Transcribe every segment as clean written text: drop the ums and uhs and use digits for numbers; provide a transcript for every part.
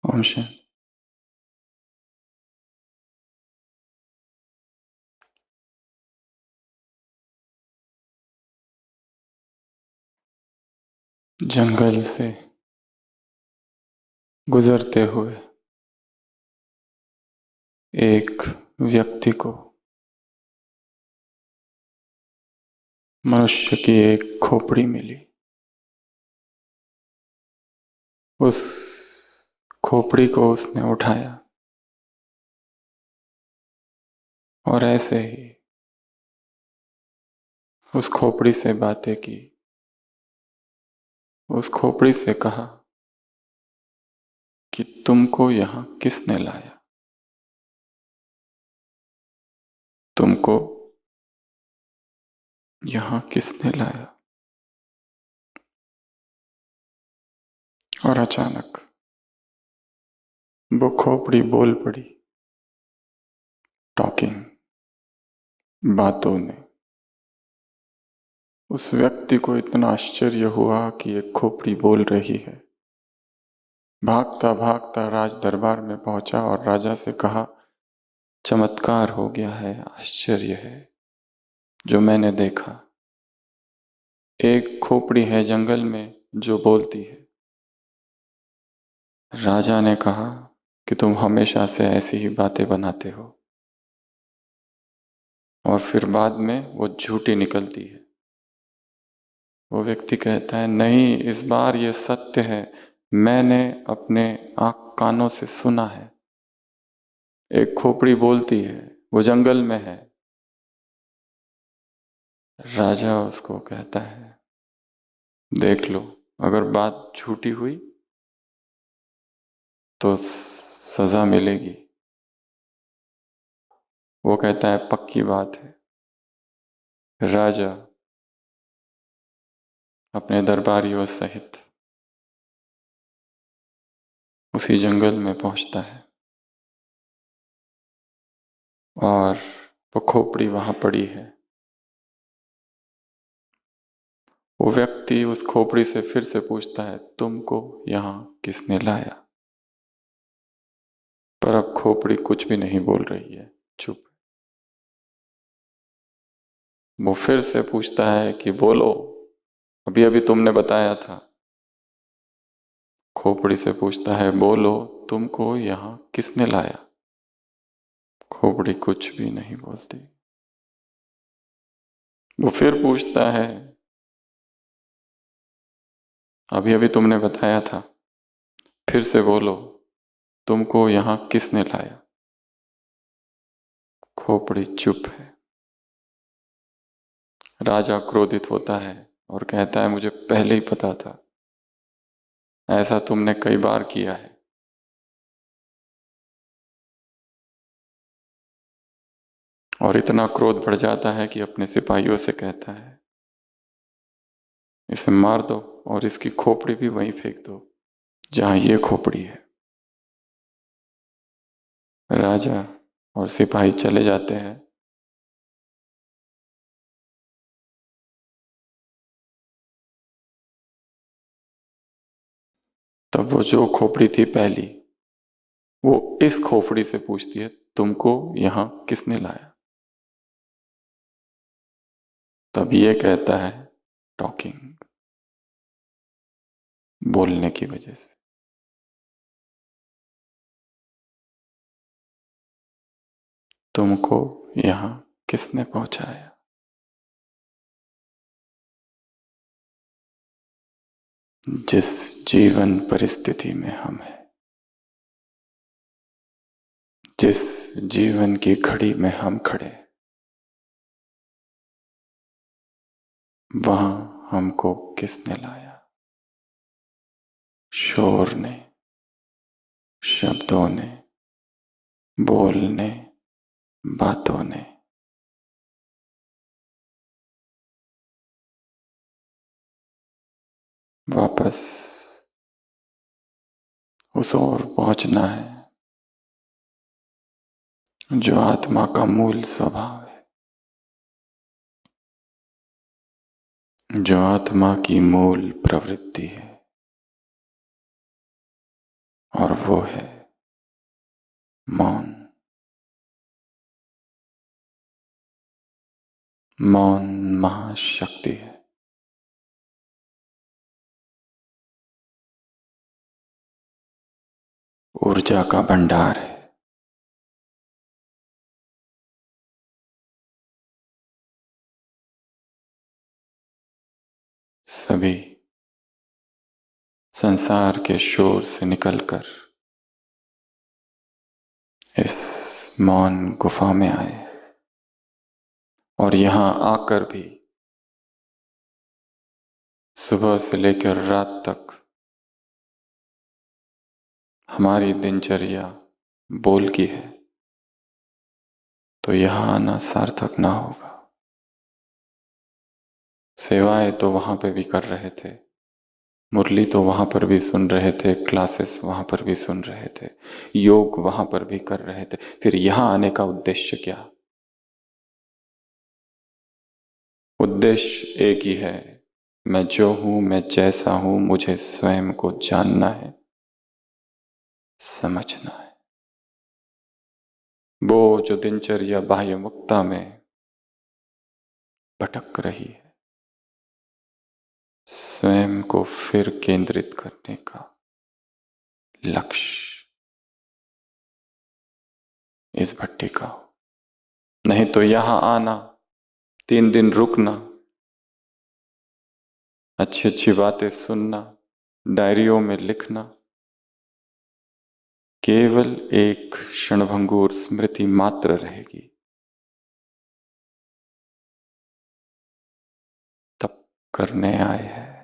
ओम शांति। जंगल से गुजरते हुए एक व्यक्ति को मनुष्य की एक खोपड़ी मिली। उस खोपड़ी को उसने उठाया और ऐसे ही उस खोपड़ी से बातें की। उस खोपड़ी से कहा कि तुमको यहाँ किसने लाया, तुमको यहाँ किसने लाया। और अचानक वो खोपड़ी बोल पड़ी, टॉकिंग, बातों ने। उस व्यक्ति को इतना आश्चर्य हुआ कि एक खोपड़ी बोल रही है। भागता भागता राज दरबार में पहुंचा और राजा से कहा, चमत्कार हो गया है, आश्चर्य है जो मैंने देखा। एक खोपड़ी है जंगल में जो बोलती है। राजा ने कहा कि तुम हमेशा से ऐसी ही बातें बनाते हो और फिर बाद में वो झूठी निकलती है। वो व्यक्ति कहता है, नहीं, इस बार ये सत्य है, मैंने अपने आँख कानों से सुना है। एक खोपड़ी बोलती है, वो जंगल में है। राजा उसको कहता है, देख लो, अगर बात झूठी हुई तो सजा मिलेगी। वो कहता है, पक्की बात है। राजा अपने दरबारियों सहित उसी जंगल में पहुंचता है और वो खोपड़ी वहां पड़ी है। वो व्यक्ति उस खोपड़ी से फिर से पूछता है, तुमको यहां किसने लाया। पर अब खोपड़ी कुछ भी नहीं बोल रही है, चुप। वो फिर से पूछता है कि बोलो, अभी अभी तुमने बताया था। खोपड़ी से पूछता है, बोलो, तुमको यहां किसने लाया। खोपड़ी कुछ भी नहीं बोलती। वो फिर पूछता है, अभी अभी तुमने बताया था, फिर से बोलो, तुमको यहां किसने लाया। खोपड़ी चुप है। राजा क्रोधित होता है और कहता है, मुझे पहले ही पता था, ऐसा तुमने कई बार किया है। और इतना क्रोध बढ़ जाता है कि अपने सिपाहियों से कहता है, इसे मार दो और इसकी खोपड़ी भी वहीं फेंक दो जहां ये खोपड़ी है। राजा और सिपाही चले जाते हैं। तब वो जो खोपड़ी थी पहली, वो इस खोपड़ी से पूछती है, तुमको यहां किसने लाया। तब ये कहता है, टॉकिंग, बोलने की वजह से। तुमको यहां किसने पहुंचाया। जिस जीवन परिस्थिति में हम हैं, जिस जीवन की घड़ी में हम खड़े, वहां हमको किसने लाया। शोर ने, शब्दों ने, बोलने, बातों ने। वापस उस ओर पहुंचना है जो आत्मा का मूल स्वभाव है, जो आत्मा की मूल प्रवृत्ति है। और वो है मौन। मौन महाशक्ति है। ऊर्जा का भंडार है। सभी संसार के शोर से निकलकर इस मौन गुफा में आए और यहां आकर भी सुबह से लेकर रात तक हमारी दिनचर्या बोल की है, तो यहां आना सार्थक ना होगा। सेवाएं तो वहां पे भी कर रहे थे, मुरली तो वहां पर भी सुन रहे थे, क्लासेस वहां पर भी सुन रहे थे, योग वहां पर भी कर रहे थे, फिर यहां आने का उद्देश्य क्या? उद्देश्य एक ही है, मैं जो हूं, मैं जैसा हूं, मुझे स्वयं को जानना है, समझना है। वो जो दिनचर्या बाह्य मुक्ता में भटक रही है, स्वयं को फिर केंद्रित करने का लक्ष्य इस भट्टी का हो। नहीं तो यहां आना, 3 दिन रुकना, अच्छी अच्छी बातें सुनना, डायरियों में लिखना, केवल एक क्षणभंगुर स्मृति मात्र रहेगी। तप करने आए हैं,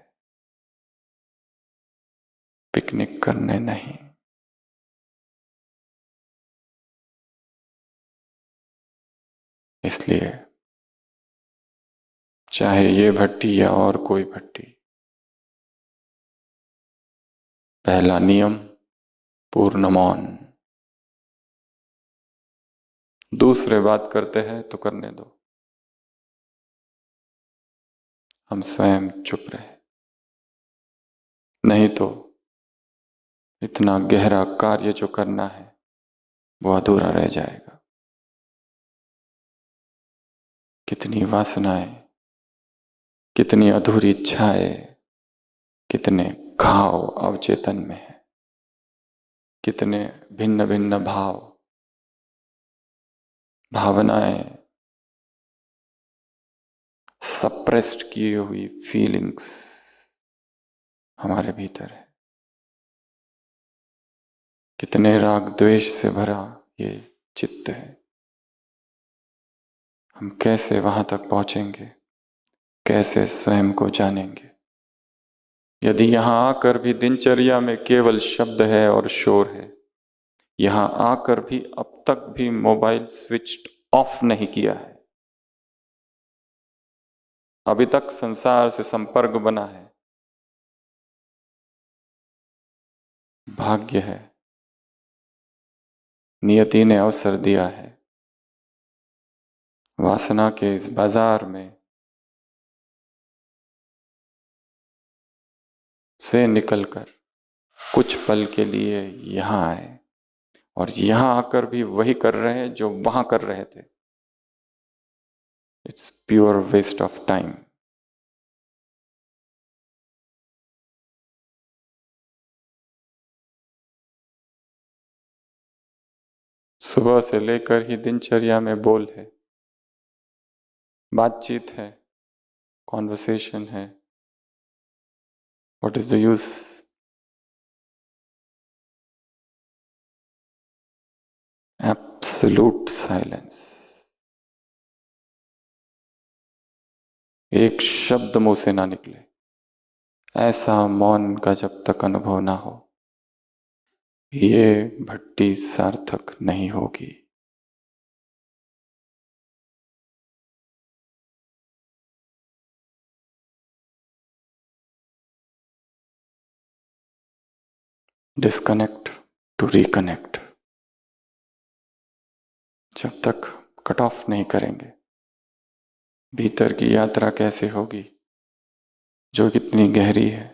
पिकनिक करने नहीं। इसलिए चाहे ये भट्टी या और कोई भट्टी, पहला नियम पूर्ण मौन। दूसरे बात करते हैं तो करने दो, हम स्वयं चुप रहे, नहीं तो इतना गहरा कार्य जो करना है वो अधूरा रह जाएगा। कितनी वासनाएं, कितनी अधूरी इच्छाएं, कितने घाव अवचेतन में है, कितने भिन्न भिन्न भाव, भावनाएं, सप्रेस्ड की हुई फीलिंग्स हमारे भीतर है। कितने राग द्वेष से भरा ये चित्त है। हम कैसे वहां तक पहुंचेंगे, कैसे स्वयं को जानेंगे, यदि यहां आकर भी दिनचर्या में केवल शब्द है और शोर है। यहां आकर भी अब तक भी मोबाइल स्विच ऑफ नहीं किया है, अभी तक संसार से संपर्क बना है। भाग्य है, नियति ने अवसर दिया है। वासना के इस बाजार में से निकलकर कुछ पल के लिए यहां आए और यहां आकर भी वही कर रहे हैं जो वहां कर रहे थे। It's pure waste of time. सुबह से लेकर ही दिनचर्या में बोल है, बातचीत है, कॉन्वर्सेशन है। What is the use? Absolute silence. एक शब्द मुंह से ना निकले, ऐसा मौन का जब तक अनुभव ना हो, ये भट्टी सार्थक नहीं होगी। Disconnect to reconnect. जब तक कट ऑफ नहीं करेंगे, भीतर की यात्रा कैसे होगी जो कितनी गहरी है,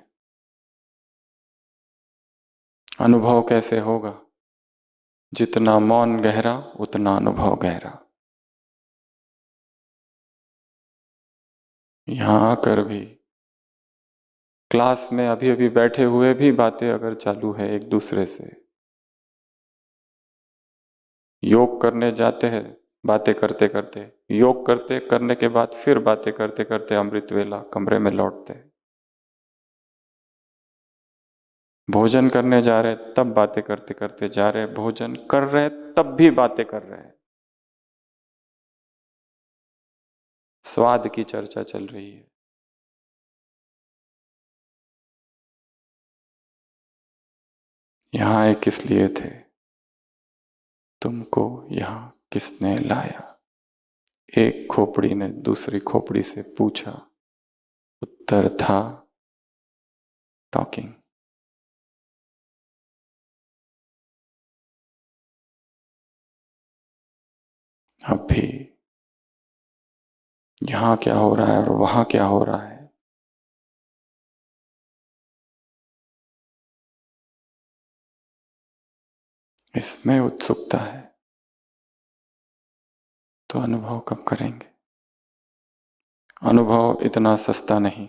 अनुभव कैसे होगा? जितना मौन गहरा उतना अनुभव गहरा। यहां आकर भी क्लास में अभी अभी बैठे हुए भी बातें अगर चालू है एक दूसरे से, योग करने जाते हैं बातें करते करते, योग करते करने के बाद फिर बातें करते करते अमृत वेला कमरे में लौटते हैं, भोजन करने जा रहे तब बातें करते करते जा रहे, भोजन कर रहे तब भी बातें कर रहे हैं, स्वाद की चर्चा चल रही है। यहां एक किस लिए थे? तुमको यहां किसने लाया? एक खोपड़ी ने दूसरी खोपड़ी से पूछा, उत्तर था टॉकिंग। अब भी यहां क्या हो रहा है और वहां क्या हो रहा है, इसमें उत्सुकता है, तो अनुभव कब करेंगे? अनुभव इतना सस्ता नहीं,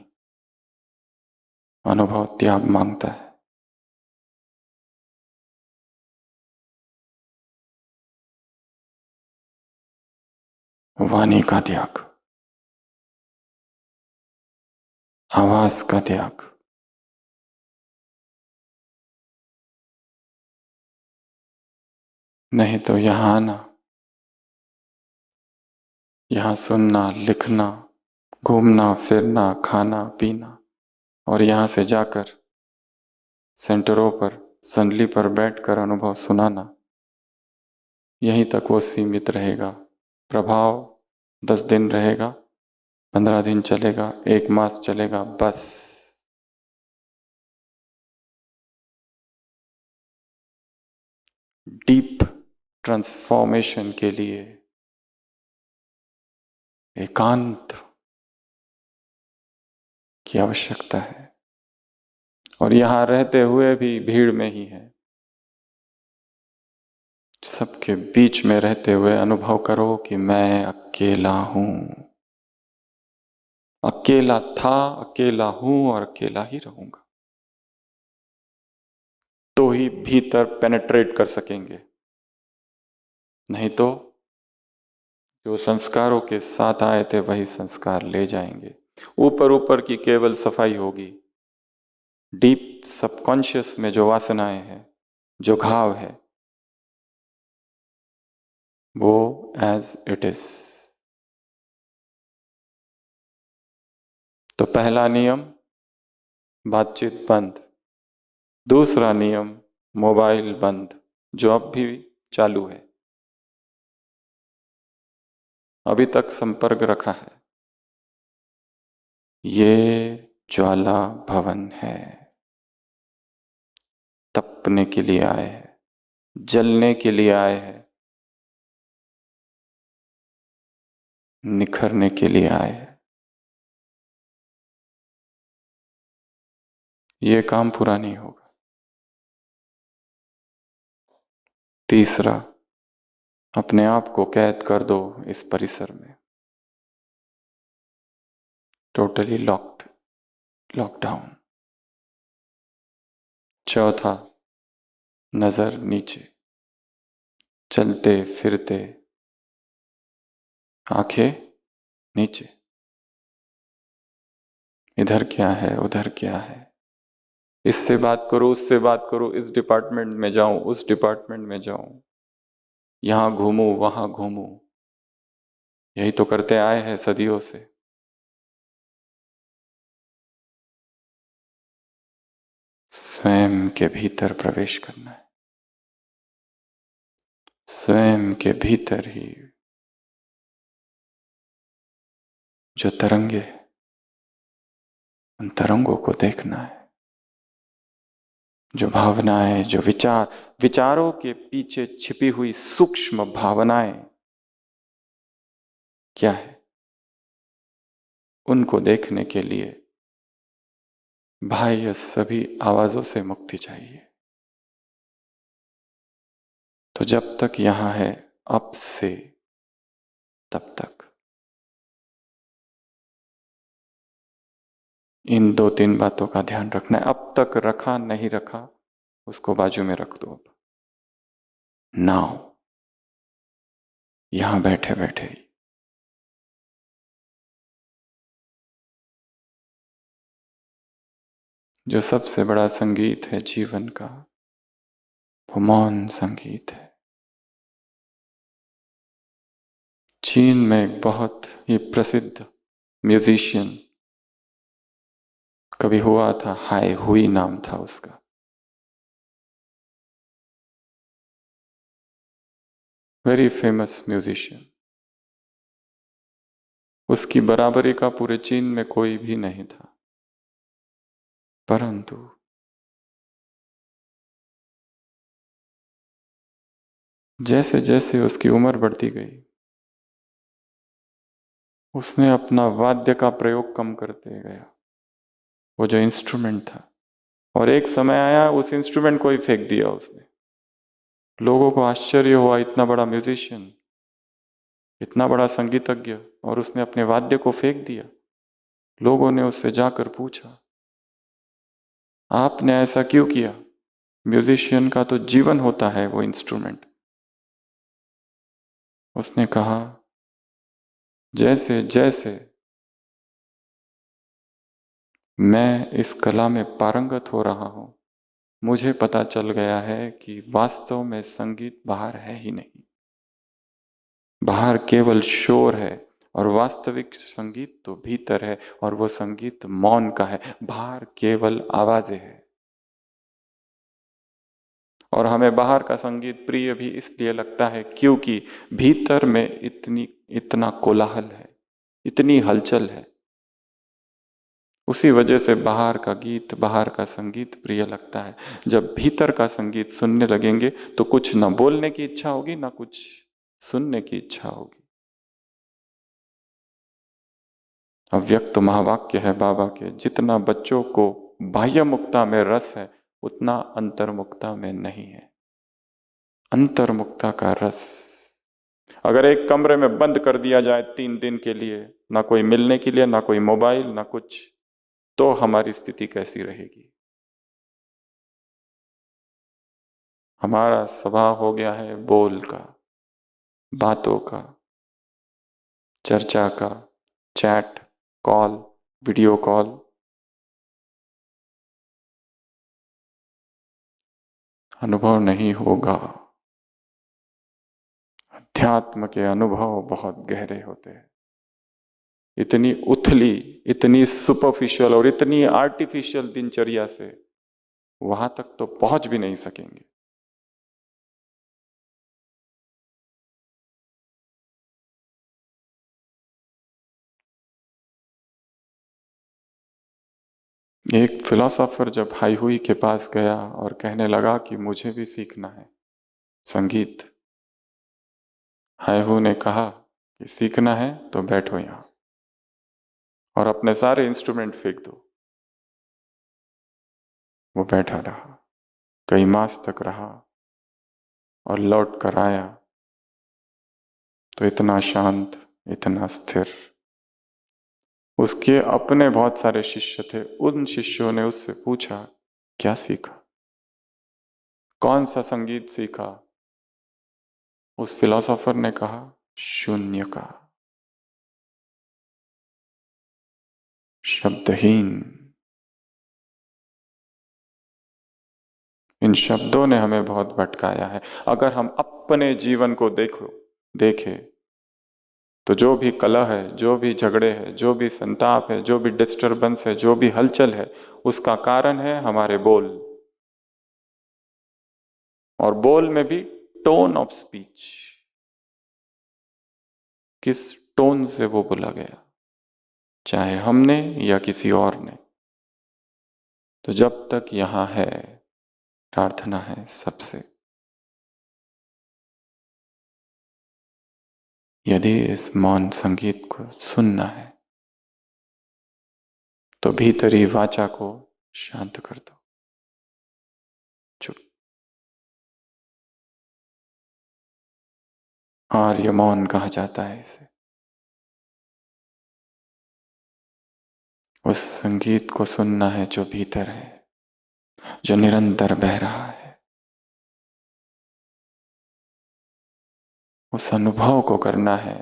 अनुभव त्याग मांगता है। वाणी का त्याग, आवाज का त्याग, नहीं तो यहां आना, यहां सुनना, लिखना, घूमना फिरना, खाना पीना, और यहां से जाकर सेंटरों पर संडली पर बैठकर अनुभव सुनाना, यहीं तक वो सीमित रहेगा। प्रभाव 10 दिन रहेगा, 15 दिन चलेगा, 1 मास चलेगा, बस। डीप ट्रांसफॉर्मेशन के लिए एकांत की आवश्यकता है, और यहां रहते हुए भी भीड़ में ही है। सबके बीच में रहते हुए अनुभव करो कि मैं अकेला हूं, अकेला था, अकेला हूं और अकेला ही रहूंगा, तो ही भीतर पेनेट्रेट कर सकेंगे। नहीं तो जो संस्कारों के साथ आए थे वही संस्कार ले जाएंगे। ऊपर ऊपर की केवल सफाई होगी, डीप सबकॉन्शियस में जो वासनाएं हैं, जो घाव है, वो एज इट इज। तो पहला नियम बातचीत बंद, दूसरा नियम मोबाइल बंद, जो अब भी चालू है, अभी तक संपर्क रखा है। ये ज्वाला भवन है, तपने के लिए आए हैं, जलने के लिए आए हैं, निखरने के लिए आए हैं। ये काम पूरा नहीं होगा। तीसरा, अपने आप को कैद कर दो इस परिसर में, टोटली लॉकडाउन। चौथा, नजर नीचे, चलते फिरते आंखें नीचे, इधर क्या है उधर क्या है, इससे बात करो उससे बात करो, इस डिपार्टमेंट में जाऊं उस डिपार्टमेंट में जाऊं, यहां घूमूं वहां घूमूं, यही तो करते आए हैं सदियों से। स्वयं के भीतर प्रवेश करना है, स्वयं के भीतर ही जो तरंगे हैं, उन तरंगों को देखना है। जो भावनाएं, जो विचारों के पीछे छिपी हुई सूक्ष्म भावनाएं क्या है, उनको देखने के लिए बाह्य सभी आवाजों से मुक्ति चाहिए। तो जब तक यहां है अब से तब तक इन 2-3 बातों का ध्यान रखना है। अब तक रखा नहीं रखा उसको बाजू में रख दो। अब नाउ यहां बैठे बैठे ही जो सबसे बड़ा संगीत है जीवन का, वो मौन संगीत है। चीन में एक बहुत ही प्रसिद्ध म्यूजिशियन कभी हुआ था, हाय हुई नाम था उसका। Very famous musician. उसकी बराबरी का पूरे चीन में कोई भी नहीं था। परंतु जैसे जैसे उसकी उम्र बढ़ती गई, उसने अपना वाद्य का प्रयोग कम करते गया, वो जो इंस्ट्रूमेंट था। और एक समय आया उस इंस्ट्रूमेंट को ही फेंक दिया उसने। लोगों को आश्चर्य हुआ, इतना बड़ा म्यूजिशियन, इतना बड़ा संगीतज्ञ, और उसने अपने वाद्य को फेंक दिया। लोगों ने उससे जाकर पूछा, आपने ऐसा क्यों किया? म्यूजिशियन का तो जीवन होता है वो इंस्ट्रूमेंट। उसने कहा, जैसे जैसे मैं इस कला में पारंगत हो रहा हूं, मुझे पता चल गया है कि वास्तव में संगीत बाहर है ही नहीं। बाहर केवल शोर है, और वास्तविक संगीत तो भीतर है, और वो संगीत मौन का है। बाहर केवल आवाजें हैं। और हमें बाहर का संगीत प्रिय भी इसलिए लगता है क्योंकि भीतर में इतना कोलाहल है, इतनी हलचल है। उसी वजह से बाहर का गीत, बाहर का संगीत प्रिय लगता है। जब भीतर का संगीत सुनने लगेंगे तो कुछ ना बोलने की इच्छा होगी, ना कुछ सुनने की इच्छा होगी। अव्यक्त महावाक्य है बाबा के, जितना बच्चों को बाह्य मुक्ता में रस है, उतना अंतर्मुक्ता में नहीं है। अंतर्मुक्ता का रस अगर एक कमरे में बंद कर दिया जाए 3 दिन के लिए, ना कोई मिलने के लिए, ना कोई मोबाइल, ना कुछ, तो हमारी स्थिति कैसी रहेगी? हमारा स्वभाव हो गया है बोल का, बातों का, चर्चा का, चैट, कॉल, वीडियो कॉल। अनुभव नहीं होगा। अध्यात्म के अनुभव बहुत गहरे होते हैं। इतनी उथली, इतनी सुपरफिशियल और इतनी आर्टिफिशियल दिनचर्या से वहां तक तो पहुंच भी नहीं सकेंगे। एक फिलोसोफर जब हाई हुई के पास गया और कहने लगा कि मुझे भी सीखना है संगीत, हाई हु ने कहा कि सीखना है तो बैठो यहां और अपने सारे इंस्ट्रूमेंट फेंक दो। वो बैठा रहा, कई मास तक रहा, और लौट कर आया तो इतना शांत, इतना स्थिर। उसके अपने बहुत सारे शिष्य थे। उन शिष्यों ने उससे पूछा, क्या सीखा? कौन सा संगीत सीखा? उस फिलोसोफर ने कहा, शून्य का, शब्दहीन। इन शब्दों ने हमें बहुत भटकाया है। अगर हम अपने जीवन को देखें तो जो भी कलह है, जो भी झगड़े हैं, जो भी संताप है, जो भी डिस्टरबेंस है, जो भी हलचल है, उसका कारण है हमारे बोल। और बोल में भी टोन ऑफ स्पीच, किस टोन से वो बोला गया, चाहे हमने या किसी और ने। तो जब तक यहां है, प्रार्थना है सबसे, यदि इस मौन संगीत को सुनना है तो भीतरी वाचा को शांत कर दो। चुप। आर्य मौन कहा जाता है इसे। उस संगीत को सुनना है जो भीतर है, जो निरंतर बह रहा है। उस अनुभव को करना है।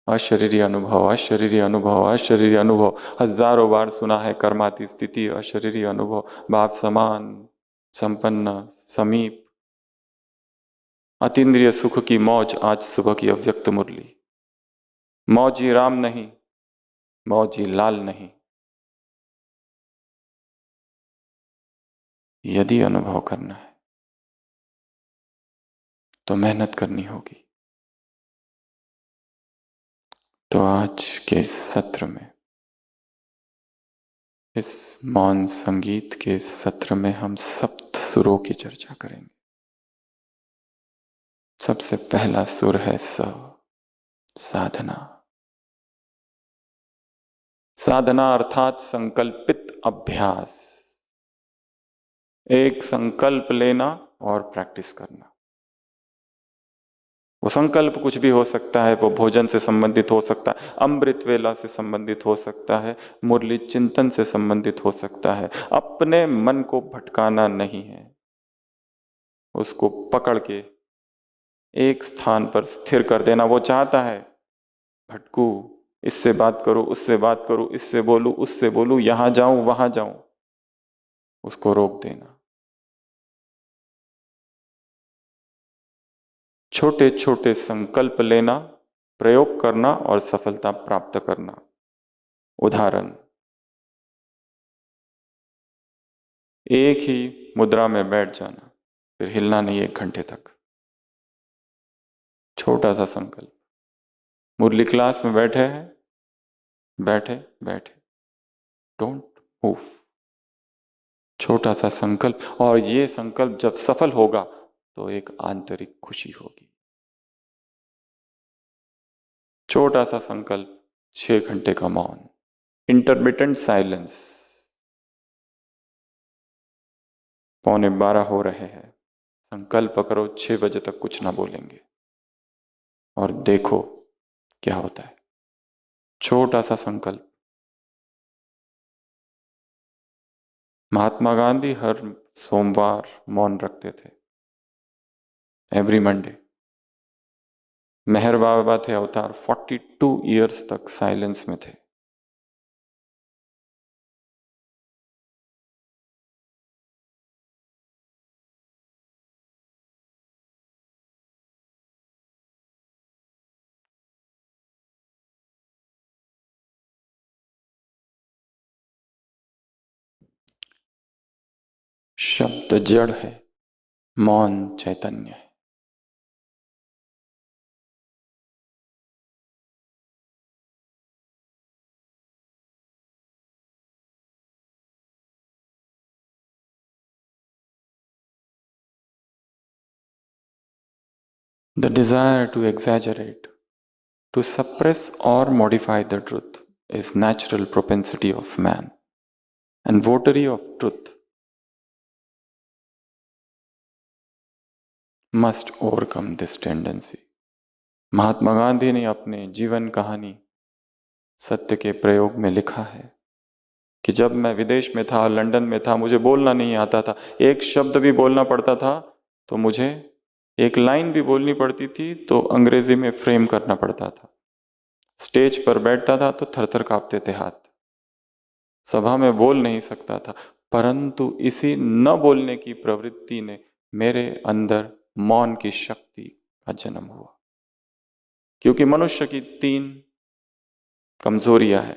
अशरीरी अनुभव, अशरीरी अनुभव, अशरीरी अनुभव। हजारों बार सुना है कर्माती स्थिति, अशरीरी अनुभव, भाव समान, संपन्न, समीप, अतीन्द्रिय सुख की मौज। आज सुबह की अव्यक्त मुरली। मौजी राम नहीं, मौजी लाल नहीं। यदि अनुभव करना है तो मेहनत करनी होगी। तो आज के इस सत्र में, इस मौन संगीत के सत्र में हम सप्त सुरों की चर्चा करेंगे। सबसे पहला सुर है स, साधना। साधना अर्थात संकल्पित अभ्यास। एक संकल्प लेना और प्रैक्टिस करना। वो संकल्प कुछ भी हो सकता है, वो भोजन से संबंधित हो सकता है, अमृत वेला से संबंधित हो सकता है, मुरली चिंतन से संबंधित हो सकता है। अपने मन को भटकाना नहीं है, उसको पकड़ के एक स्थान पर स्थिर कर देना। वो चाहता है भटकू, इससे बात करूं, उससे बात करूं, इससे बोलूं, उससे बोलूं, यहां जाऊं, वहां जाऊं, उसको रोक देना। छोटे छोटे संकल्प लेना, प्रयोग करना और सफलता प्राप्त करना। उदाहरण, एक ही मुद्रा में बैठ जाना, फिर हिलना नहीं 1 घंटे तक। छोटा सा संकल्प। मुरली क्लास में बैठे हैं, बैठे बैठे, डोंट मूव। छोटा सा संकल्प, और ये संकल्प जब सफल होगा तो एक आंतरिक खुशी होगी। छोटा सा संकल्प, 6 घंटे का मौन, इंटरमिटेंट साइलेंस। 11:15 हो रहे हैं, संकल्प करो 6 बजे तक कुछ ना बोलेंगे और देखो क्या होता है। छोटा सा संकल्प। महात्मा गांधी हर सोमवार मौन रखते थे, एवरी मंडे। मेहर बाबा थे अवतार, 42 ईयर्स तक साइलेंस में थे। शब्द जड़ है, मौन चैतन्य है। The desire to exaggerate, to suppress or modify the truth is natural propensity of man, and votary of truth must overcome this tendency. Mahatma Gandhi ने अपने जीवन कहानी सत्य के प्रयोग में लिखा है कि जब मैं विदेश में था, लंदन में था, मुझे बोलना नहीं आता था। एक शब्द भी बोलना पड़ता था तो मुझे, एक लाइन भी बोलनी पड़ती थी तो अंग्रेजी में फ्रेम करना पड़ता था। स्टेज पर बैठता था तो थरथर कांपते थे हाथ। सभा में बोल नहीं सकता था, परंतु इसी न बोलने की प्रवृत्ति ने मेरे अंदर मौन की शक्ति का जन्म हुआ। क्योंकि मनुष्य की 3 कमजोरियां है।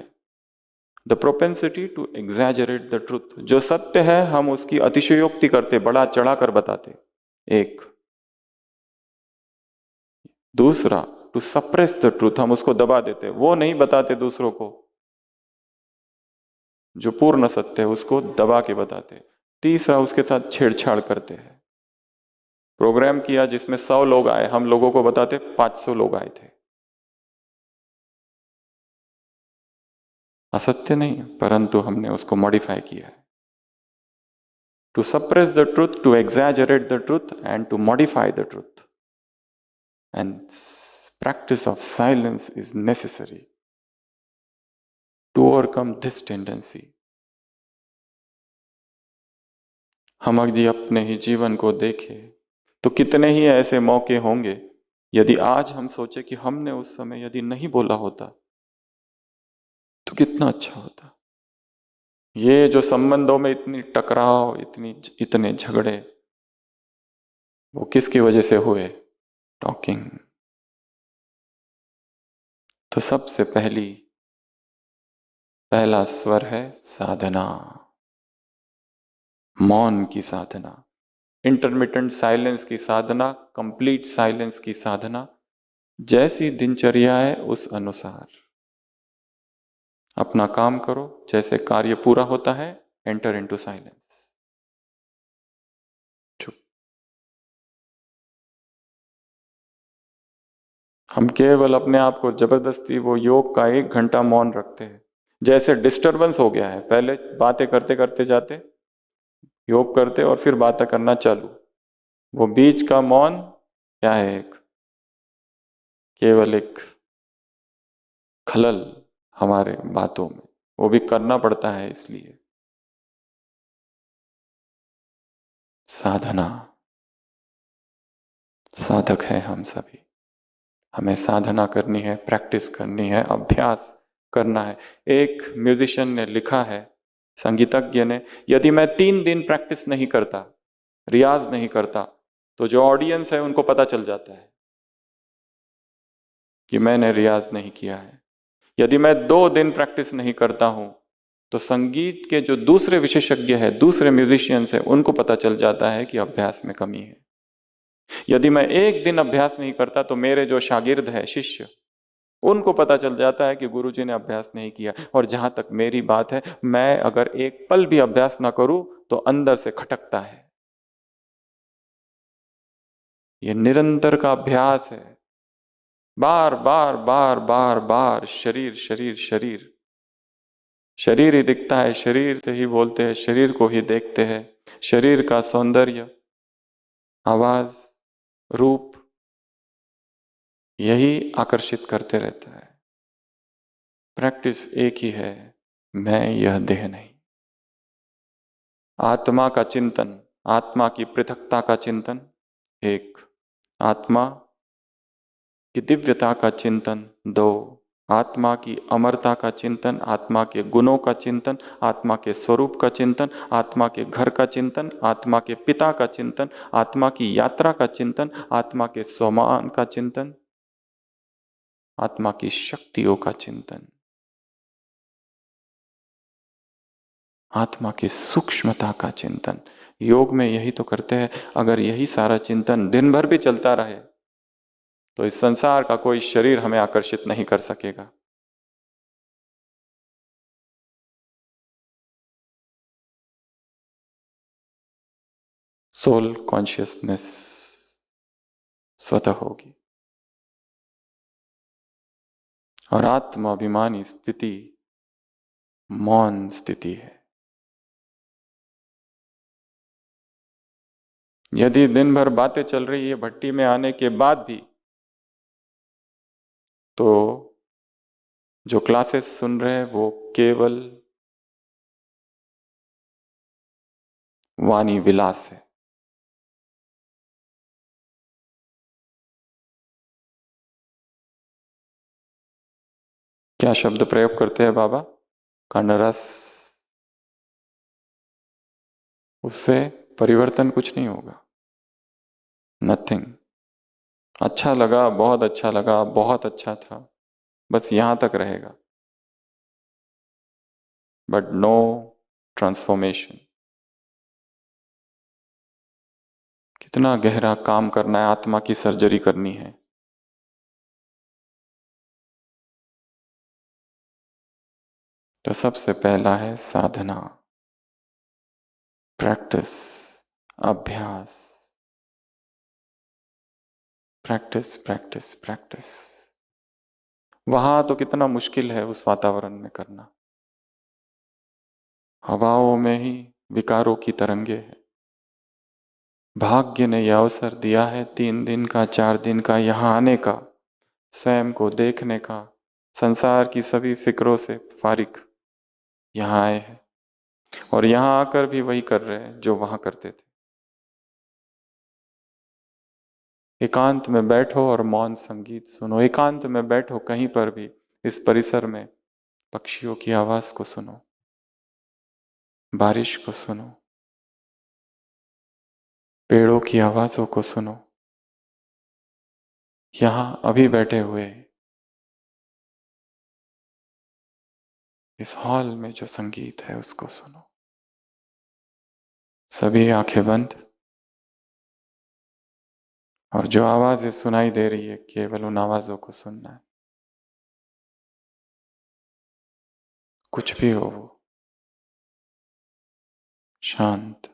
The propensity to exaggerate the truth, जो सत्य है हम उसकी अतिशयोक्ति करते, बड़ा चढ़ा कर बताते, एक। दूसरा, टू सप्रेस द ट्रूथ, हम उसको दबा देते, वो नहीं बताते दूसरों को। जो पूर्ण सत्य है उसको दबा के बताते। तीसरा, उसके साथ छेड़छाड़ करते हैं। प्रोग्राम किया जिसमें 100 लोग आए, हम लोगों को बताते 500 लोग आए थे। असत्य नहीं, परंतु हमने उसको मॉडिफाई किया है। To suppress the truth, to exaggerate the truth and to modify the truth and practice of silence is necessary to overcome this tendency. हम यदि अपने ही जीवन को देखें तो कितने ही ऐसे मौके होंगे, यदि आज हम सोचे कि हमने उस समय यदि नहीं बोला होता तो कितना अच्छा होता। ये जो संबंधों में इतनी टकराव, इतने झगड़े, वो किसकी वजह से हुए? टॉकिंग। तो सबसे पहला स्वर है साधना, मौन की साधना, इंटरमिटेंट साइलेंस की साधना, कंप्लीट साइलेंस की साधना। जैसी दिनचर्या है उस अनुसार अपना काम करो। जैसे कार्य पूरा होता है, एंटर इनटू साइलेंस। चुप। हम केवल अपने आप को जबरदस्ती वो योग का 1 घंटा मौन रखते हैं। जैसे डिस्टरबेंस हो गया है, पहले बातें करते करते जाते, योग करते और फिर बातें करना चालू। वो बीच का मौन क्या है? केवल एक खलल हमारे बातों में, वो भी करना पड़ता है इसलिए। साधना, साधक है हम सभी। हमें साधना करनी है, प्रैक्टिस करनी है, अभ्यास करना है। एक म्यूजिशियन ने लिखा है, संगीतज्ञ ने, यदि मैं 3 दिन प्रैक्टिस नहीं करता, रियाज नहीं करता, तो जो ऑडियंस है उनको पता चल जाता है कि मैंने रियाज नहीं किया है। यदि मैं 2 दिन प्रैक्टिस नहीं करता हूं, तो संगीत के जो दूसरे विशेषज्ञ हैं, दूसरे म्यूजिशियंस हैं, उनको पता चल जाता है कि अभ्यास में कमी है। यदि मैं 1 दिन अभ्यास नहीं करता, तो मेरे जो शागिर्द है, शिष्य, उनको पता चल जाता है कि गुरुजी ने अभ्यास नहीं किया। और जहां तक मेरी बात है, मैं अगर 1 पल भी अभ्यास ना करूं तो अंदर से खटकता है। यह निरंतर का अभ्यास है। बार बार बार बार बार शरीर शरीर शरीर, शरीर ही दिखता है, शरीर से ही बोलते हैं, शरीर को ही देखते हैं। शरीर का सौंदर्य, आवाज, रूप, यही आकर्षित करते रहता है। प्रैक्टिस एक ही है, मैं यह देह नहीं। आत्मा का चिंतन, आत्मा की पृथकता का चिंतन 1, आत्मा की दिव्यता का चिंतन 2, आत्मा की अमरता का चिंतन, आत्मा के गुणों का चिंतन, आत्मा के स्वरूप का चिंतन, आत्मा के घर का चिंतन, आत्मा के पिता का चिंतन, आत्मा की यात्रा का चिंतन, आत्मा के स्वमान का चिंतन, आत्मा की शक्तियों का चिंतन, आत्मा की सूक्ष्मता का चिंतन। योग में यही तो करते हैं। अगर यही सारा चिंतन दिन भर भी चलता रहे, तो इस संसार का कोई शरीर हमें आकर्षित नहीं कर सकेगा। सोल कॉन्शियसनेस स्वतः होगी और आत्माभिमानी स्थिति मौन स्थिति है। यदि दिन भर बातें चल रही है भट्टी में आने के बाद भी, तो जो क्लासेस सुन रहे हैं वो केवल वाणी विलास है। क्या शब्द प्रयोग करते हैं बाबा? कर्णरस। उससे परिवर्तन कुछ नहीं होगा, नथिंग। अच्छा लगा, बहुत अच्छा लगा, बहुत अच्छा था, बस यहां तक रहेगा, बट नो ट्रांसफॉर्मेशन। कितना गहरा काम करना है, आत्मा की सर्जरी करनी है। तो सबसे पहला है साधना, प्रैक्टिस, अभ्यास, प्रैक्टिस प्रैक्टिस प्रैक्टिस। वहां तो कितना मुश्किल है उस वातावरण में करना। हवाओं में ही विकारों की तरंगे है। भाग्य ने यह अवसर दिया है 3 दिन का, 4 दिन का यहां आने का, स्वयं को देखने का, संसार की सभी फिक्रों से फारिग यहाँ आए हैं और यहाँ आकर भी वही कर रहे हैं जो वहां करते थे। एकांत में बैठो और मौन संगीत सुनो। एकांत में बैठो कहीं पर भी, इस परिसर में पक्षियों की आवाज को सुनो, बारिश को सुनो, पेड़ों की आवाजों को सुनो। यहां अभी बैठे हुए इस हॉल में जो संगीत है उसको सुनो। सभी आंखें बंद, और जो आवाजें सुनाई दे रही है केवल उन आवाजों को सुनना है। कुछ भी हो वो, शांत।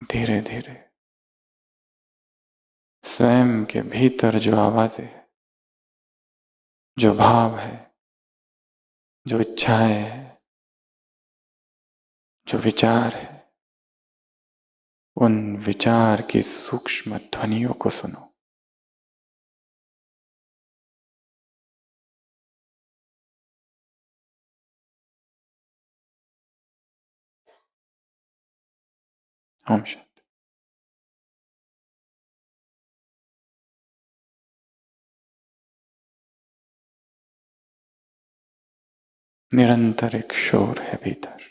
धीरे धीरे स्वयं के भीतर जो आवाजें है, जो भाव है, जो इच्छाएं है, जो विचार है, उन विचार की सूक्ष्म ध्वनियों को सुनो। ओम शांति। निरंतर एक शोर है भीतर।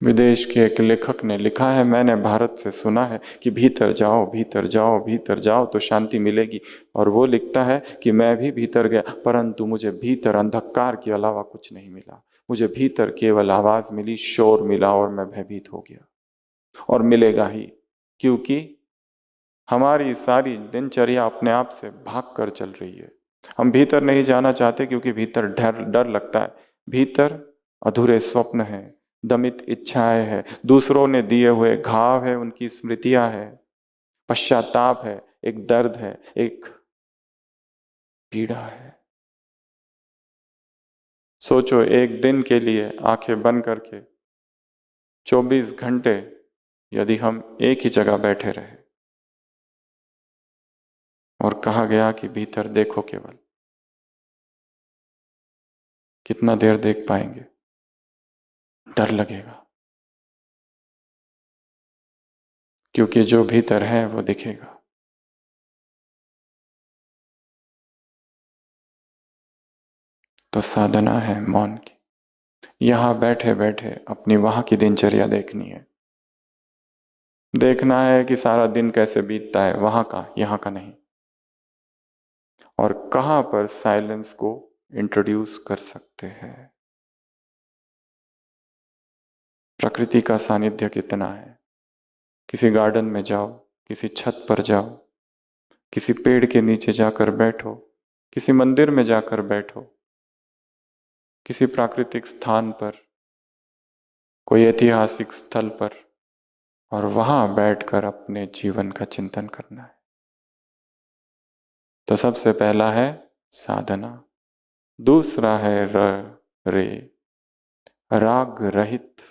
विदेश के एक लेखक ने लिखा है, मैंने भारत से सुना है कि भीतर जाओ, भीतर जाओ, भीतर जाओ तो शांति मिलेगी। और वो लिखता है कि मैं भी भीतर गया, परंतु मुझे भीतर अंधकार के अलावा कुछ नहीं मिला। मुझे भीतर केवल आवाज मिली, शोर मिला और मैं भयभीत हो गया। और मिलेगा ही, क्योंकि हमारी सारी दिनचर्या अपने आप से भाग कर चल रही है। हम भीतर नहीं जाना चाहते क्योंकि भीतर डर डर लगता है। भीतर अधूरे स्वप्न हैं, दमित इच्छाएं हैं, दूसरों ने दिए हुए घाव है, उनकी स्मृतियां है, पश्चाताप है, एक दर्द है, एक पीड़ा है। सोचो, एक दिन के लिए आंखें बंद करके 24 घंटे यदि हम एक ही जगह बैठे रहे और कहा गया कि भीतर देखो केवल, कितना देर देख पाएंगे? डर लगेगा, क्योंकि जो भीतर है वो दिखेगा। तो साधना है मौन की। यहां बैठे बैठे अपनी वहां की दिनचर्या देखनी है। देखना है कि सारा दिन कैसे बीतता है, वहां का, यहां का नहीं। और कहां पर साइलेंस को इंट्रोड्यूस कर सकते हैं। प्रकृति का सानिध्य कितना है। किसी गार्डन में जाओ, किसी छत पर जाओ, किसी पेड़ के नीचे जाकर बैठो, किसी मंदिर में जाकर बैठो, किसी प्राकृतिक स्थान पर, कोई ऐतिहासिक स्थल पर, और वहां बैठकर अपने जीवन का चिंतन करना है। तो सबसे पहला है साधना, दूसरा है रे, राग रहित,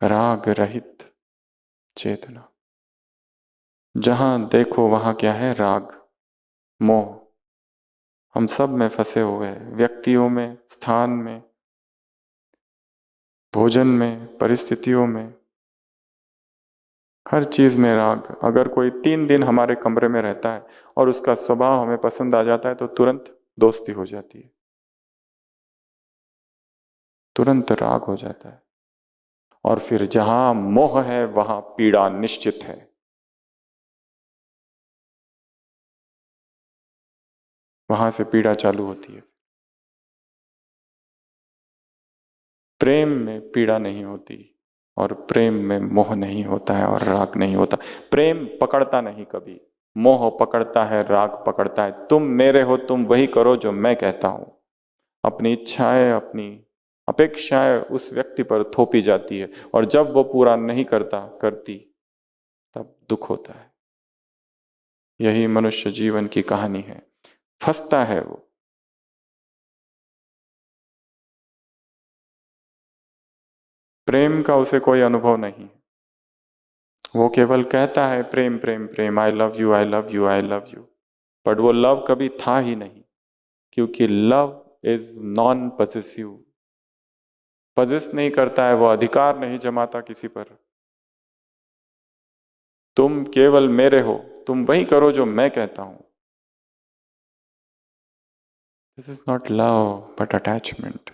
राग रहित चेतना। जहां देखो वहां क्या है? राग, मोह। हम सब में फंसे हुए हैं, व्यक्तियों में, स्थान में, भोजन में, परिस्थितियों में, हर चीज में राग। अगर कोई 3 दिन हमारे कमरे में रहता है और उसका स्वभाव हमें पसंद आ जाता है तो तुरंत दोस्ती हो जाती है, तुरंत राग हो जाता है। और फिर जहां मोह है वहां पीड़ा निश्चित है। वहां से पीड़ा चालू होती है। प्रेम में पीड़ा नहीं होती, और प्रेम में मोह नहीं होता है और राग नहीं होता। प्रेम पकड़ता नहीं कभी, मोह पकड़ता है, राग पकड़ता है। तुम मेरे हो, तुम वही करो जो मैं कहता हूं। अपनी इच्छाएं, अपनी अपेक्षाएं उस व्यक्ति पर थोपी जाती है, और जब वो पूरा नहीं करता, करती, तब दुख होता है। यही मनुष्य जीवन की कहानी है। फंसता है वो। प्रेम का उसे कोई अनुभव नहीं। वो केवल कहता है प्रेम प्रेम प्रेम, I love you I love you I love you, but वो लव कभी था ही नहीं, क्योंकि love is non possessive. Possess नहीं करता है वो, अधिकार नहीं जमाता किसी पर। तुम केवल मेरे हो, तुम वही करो जो मैं कहता हूं। This is not love but attachment.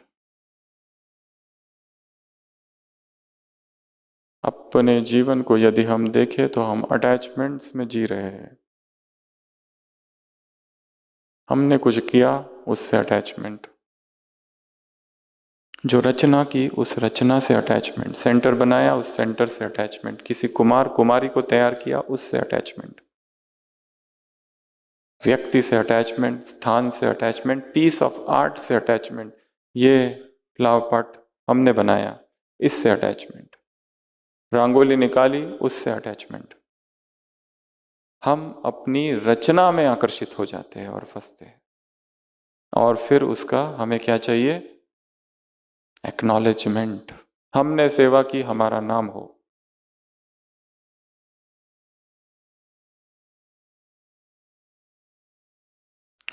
अपने जीवन को यदि हम देखें तो हम अटैचमेंट्स में जी रहे हैं। हमने कुछ किया, उससे अटैचमेंट। जो रचना की, उस रचना से अटैचमेंट। सेंटर बनाया, उस सेंटर से अटैचमेंट। किसी कुमार कुमारी को तैयार किया, उससे अटैचमेंट। व्यक्ति से अटैचमेंट, स्थान से अटैचमेंट, पीस ऑफ आर्ट से अटैचमेंट। ये फ्लावर पॉट हमने बनाया, इससे अटैचमेंट। रंगोली निकाली, उससे अटैचमेंट। हम अपनी रचना में आकर्षित हो जाते हैं और फंसते हैं। और फिर उसका हमें क्या चाहिए? एक्नॉलेजमेंट। हमने सेवा की, हमारा नाम हो।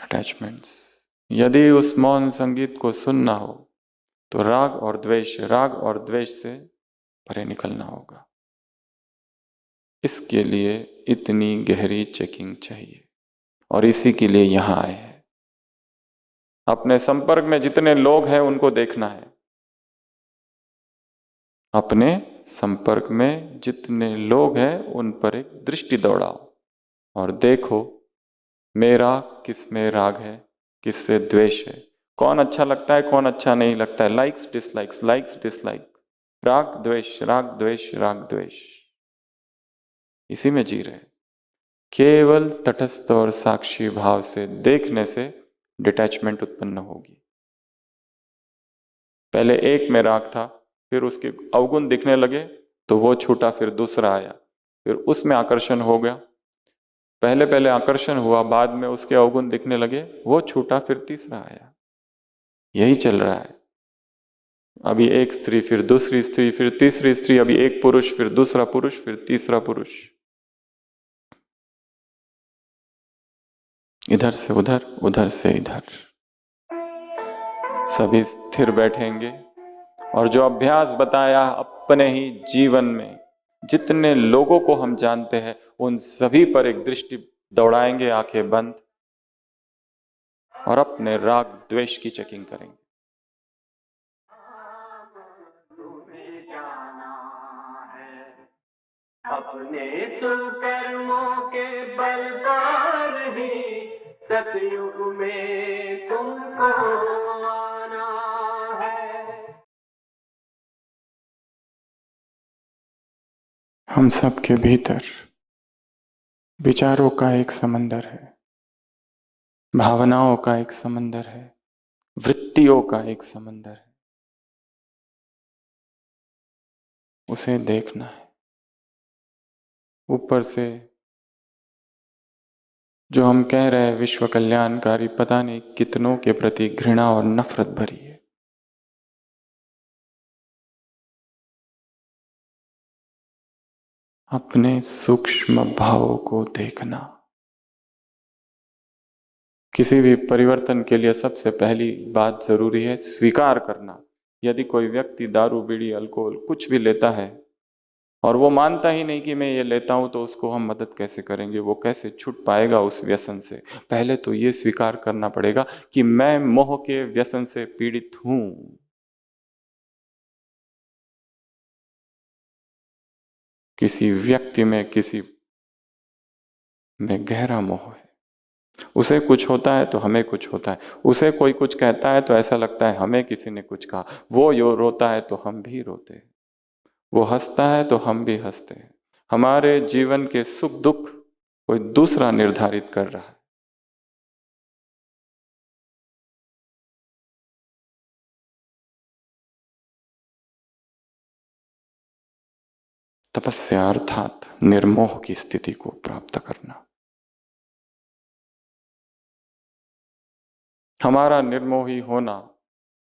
अटैचमेंट्स। यदि उस मौन संगीत को सुनना हो तो राग और द्वेष से परे निकलना होगा। इसके लिए इतनी गहरी चेकिंग चाहिए, और इसी के लिए यहां आए हैं। अपने संपर्क में जितने लोग हैं उनको देखना है। अपने संपर्क में जितने लोग हैं उन पर एक दृष्टि दौड़ाओ और देखो मेरा किस में राग है, किससे द्वेष है, कौन अच्छा लगता है, कौन अच्छा नहीं लगता है। लाइक्स डिसलाइक्स, लाइक्स डिसलाइक, राग द्वेष, राग द्वेष, राग द्वेष, इसी में जी रहे। केवल तटस्थ और साक्षी भाव से देखने से डिटैचमेंट उत्पन्न होगी। पहले एक में राग था, फिर उसके अवगुण दिखने लगे तो वो छूटा, फिर दूसरा आया, फिर उसमें आकर्षण हो गया। पहले पहले आकर्षण हुआ, बाद में उसके अवगुण दिखने लगे, वो छूटा, फिर तीसरा आया। यही चल रहा है। अभी एक स्त्री, फिर दूसरी स्त्री, फिर तीसरी स्त्री, अभी एक पुरुष, फिर दूसरा पुरुष, फिर तीसरा पुरुष। इधर से उधर, उधर से इधर। सभी स्थिर बैठेंगे और जो अभ्यास बताया अपने ही जीवन में जितने लोगों को हम जानते हैं उन सभी पर एक दृष्टि दौड़ाएंगे, आंखें बंद, और अपने राग द्वेष की चेकिंग करेंगे। अपने सुकर्मों के बल पर ही सतयुग में तुमको आना है। हम सबके भीतर विचारों का एक समंदर है, भावनाओं का एक समंदर है, वृत्तियों का एक समंदर है। उसे देखना है। ऊपर से जो हम कह रहे हैं विश्व कल्याणकारी, पता नहीं कितनों के प्रति घृणा और नफरत भरी है। अपने सूक्ष्म भावों को देखना। किसी भी परिवर्तन के लिए सबसे पहली बात जरूरी है स्वीकार करना। यदि कोई व्यक्ति दारू, बीड़ी, अल्कोहल कुछ भी लेता है और वो मानता ही नहीं कि मैं ये लेता हूं, तो उसको हम मदद कैसे करेंगे? वो कैसे छूट पाएगा उस व्यसन से? पहले तो ये स्वीकार करना पड़ेगा कि मैं मोह के व्यसन से पीड़ित हूं। किसी व्यक्ति में, किसी में गहरा मोह है। उसे कुछ होता है तो हमें कुछ होता है, उसे कोई कुछ कहता है तो ऐसा लगता है हमें किसी ने कुछ कहा। वो यो रोता है तो हम भी रोते हैं, वो हंसता है तो हम भी हंसते हैं। हमारे जीवन के सुख दुख कोई दूसरा निर्धारित कर रहा है। तपस्या अर्थात निर्मोह की स्थिति को प्राप्त करना। हमारा निर्मोही होना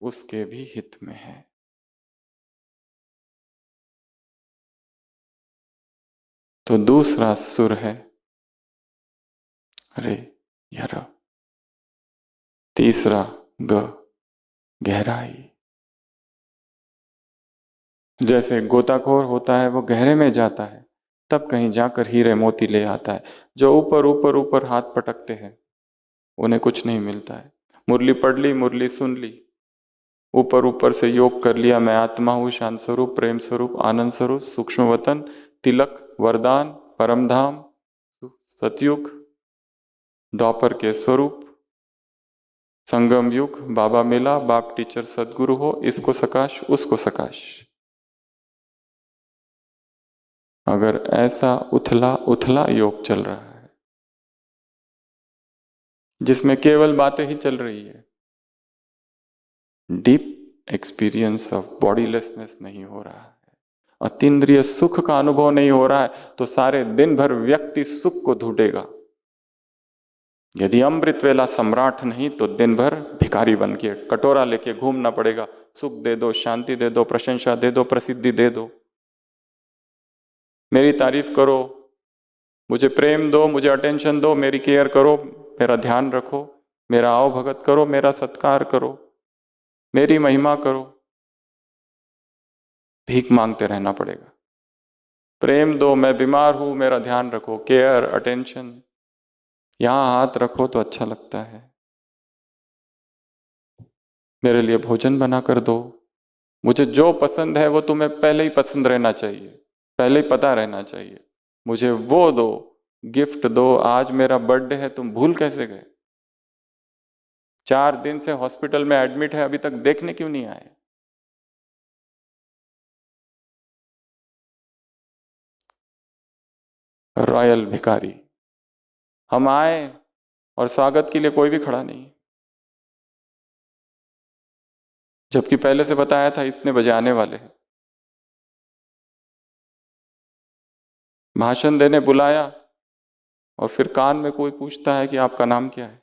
उसके भी हित में है। तो दूसरा सुर है रे या र। तीसरा ग गहराई। जैसे गोताखोर होता है वो गहरे में जाता है, तब कहीं जाकर हीरे मोती ले आता है। जो ऊपर ऊपर ऊपर हाथ पटकते हैं उन्हें कुछ नहीं मिलता है। मुरली पढ़ ली, मुरली सुन ली, ऊपर ऊपर से योग कर लिया, मैं आत्मा हूँ, शांत स्वरूप, प्रेम स्वरूप, आनंद स्वरूप, सूक्ष्म वतन, तिलक, वरदान, परम धाम, सतयुग, द्वापर के स्वरूप, संगम युग, बाबा मिला, बाप टीचर सदगुरु हो, इसको सकाश उसको सकाश। अगर ऐसा उथला उथला योग चल रहा है जिसमें केवल बातें ही चल रही है, डीप एक्सपीरियंस ऑफ बॉडीलेसनेस नहीं हो रहा है, अतीन्द्रिय सुख का अनुभव नहीं हो रहा है, तो सारे दिन भर व्यक्ति सुख को ढूंढेगा। यदि अमृत वेला सम्राट नहीं तो दिन भर भिखारी बन के कटोरा लेके घूमना पड़ेगा। सुख दे दो, शांति दे दो, प्रशंसा दे दो, प्रसिद्धि दे दो, मेरी तारीफ करो, मुझे प्रेम दो, मुझे अटेंशन दो, मेरी केयर करो, मेरा ध्यान रखो, मेरा आओ भगत करो, मेरा सत्कार करो, मेरी महिमा करो। भीख मांगते रहना पड़ेगा। प्रेम दो, मैं बीमार हूं, मेरा ध्यान रखो, केयर, अटेंशन, यहां हाथ रखो तो अच्छा लगता है, मेरे लिए भोजन बना कर दो, मुझे जो पसंद है वो तुम्हें पहले ही पसंद रहना चाहिए, पहले ही पता रहना चाहिए, मुझे वो दो, गिफ्ट दो। आज मेरा बर्थडे है, तुम भूल कैसे गए? 4 दिन से हॉस्पिटल में एडमिट है, अभी तक देखने क्यों नहीं आए? रॉयल भिखारी। हम आए और स्वागत के लिए कोई भी खड़ा नहीं, जबकि पहले से बताया था इतने बजे आने वाले हैं। भाषण देने बुलाया और फिर कान में कोई पूछता है कि आपका नाम क्या है।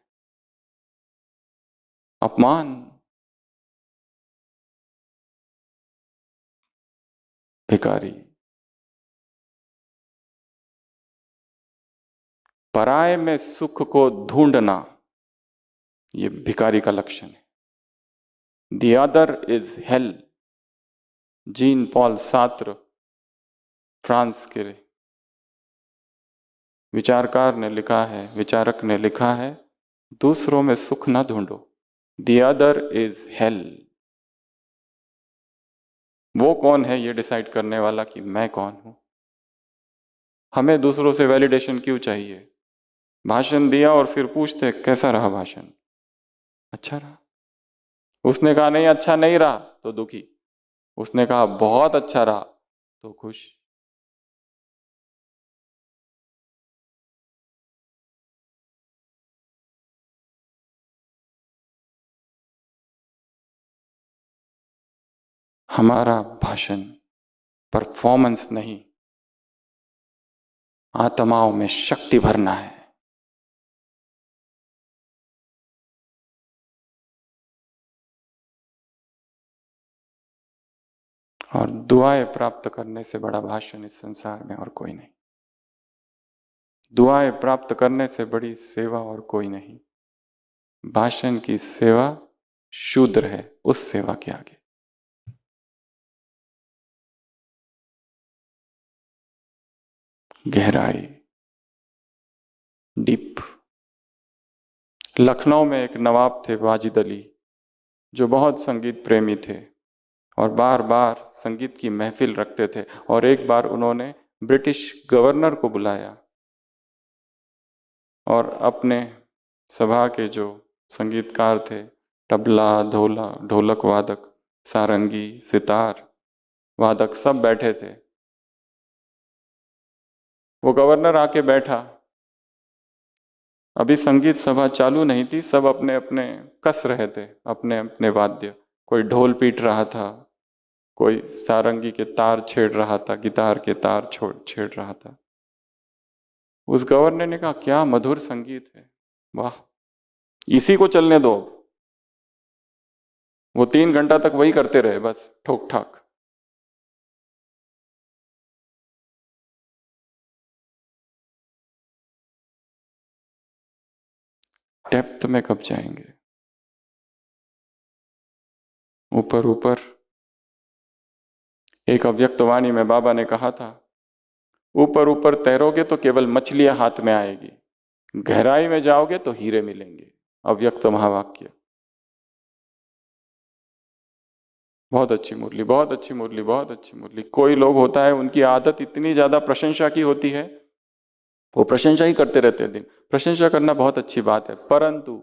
अपमान। भिखारी। पराये में सुख को ढूंढना, ये भिखारी का लक्षण है। The other is hello. Jean Paul Sartre, France के विचारकार ने लिखा है, विचारक ने लिखा है, दूसरों में सुख ना ढूंढो, द अदर इज हेल। वो कौन है ये डिसाइड करने वाला कि मैं कौन हूं? हमें दूसरों से वैलिडेशन क्यों चाहिए? भाषण दिया और फिर पूछते कैसा रहा भाषण? अच्छा रहा। उसने कहा नहीं अच्छा नहीं रहा तो दुखी, उसने कहा बहुत अच्छा रहा तो खुश। हमारा भाषण परफॉर्मेंस नहीं, आत्माओं में शक्ति भरना है। और दुआएं प्राप्त करने से बड़ा भाषण इस संसार में और कोई नहीं। दुआएं प्राप्त करने से बड़ी सेवा और कोई नहीं। भाषण की सेवा शूद्र है उस सेवा के आगे। गहराई, डीप। लखनऊ में एक नवाब थे वाजिद अली, जो बहुत संगीत प्रेमी थे और बार बार संगीत की महफिल रखते थे। और एक बार उन्होंने ब्रिटिश गवर्नर को बुलाया और अपने सभा के जो संगीतकार थे, तबला, ढोलक वादक, सारंगी, सितार वादक, सब बैठे थे। वो गवर्नर आके बैठा, अभी संगीत सभा चालू नहीं थी, सब अपने अपने कस रहे थे, अपने अपने वाद्य। कोई ढोल पीट रहा था, कोई सारंगी के तार छेड़ रहा था, गिटार के तार छेड़ रहा था। उस गवर्नर ने कहा क्या मधुर संगीत है, वाह, इसी को चलने दो। वो 3 घंटा तक वही करते रहे, बस ठोक ठाक। डेप्थ में कब जाएंगे? ऊपर ऊपर। एक अव्यक्त वाणी में बाबा ने कहा था, ऊपर ऊपर तैरोगे तो केवल मछलियां हाथ में आएगी, गहराई में जाओगे तो हीरे मिलेंगे। अव्यक्त महावाक्य। बहुत अच्छी मुरली, बहुत अच्छी मुरली, बहुत अच्छी मुरली। कोई लोग होता है उनकी आदत इतनी ज्यादा प्रशंसा की होती है, वो प्रशंसा ही करते रहते हैं दिन। प्रशंसा करना बहुत अच्छी बात है, परंतु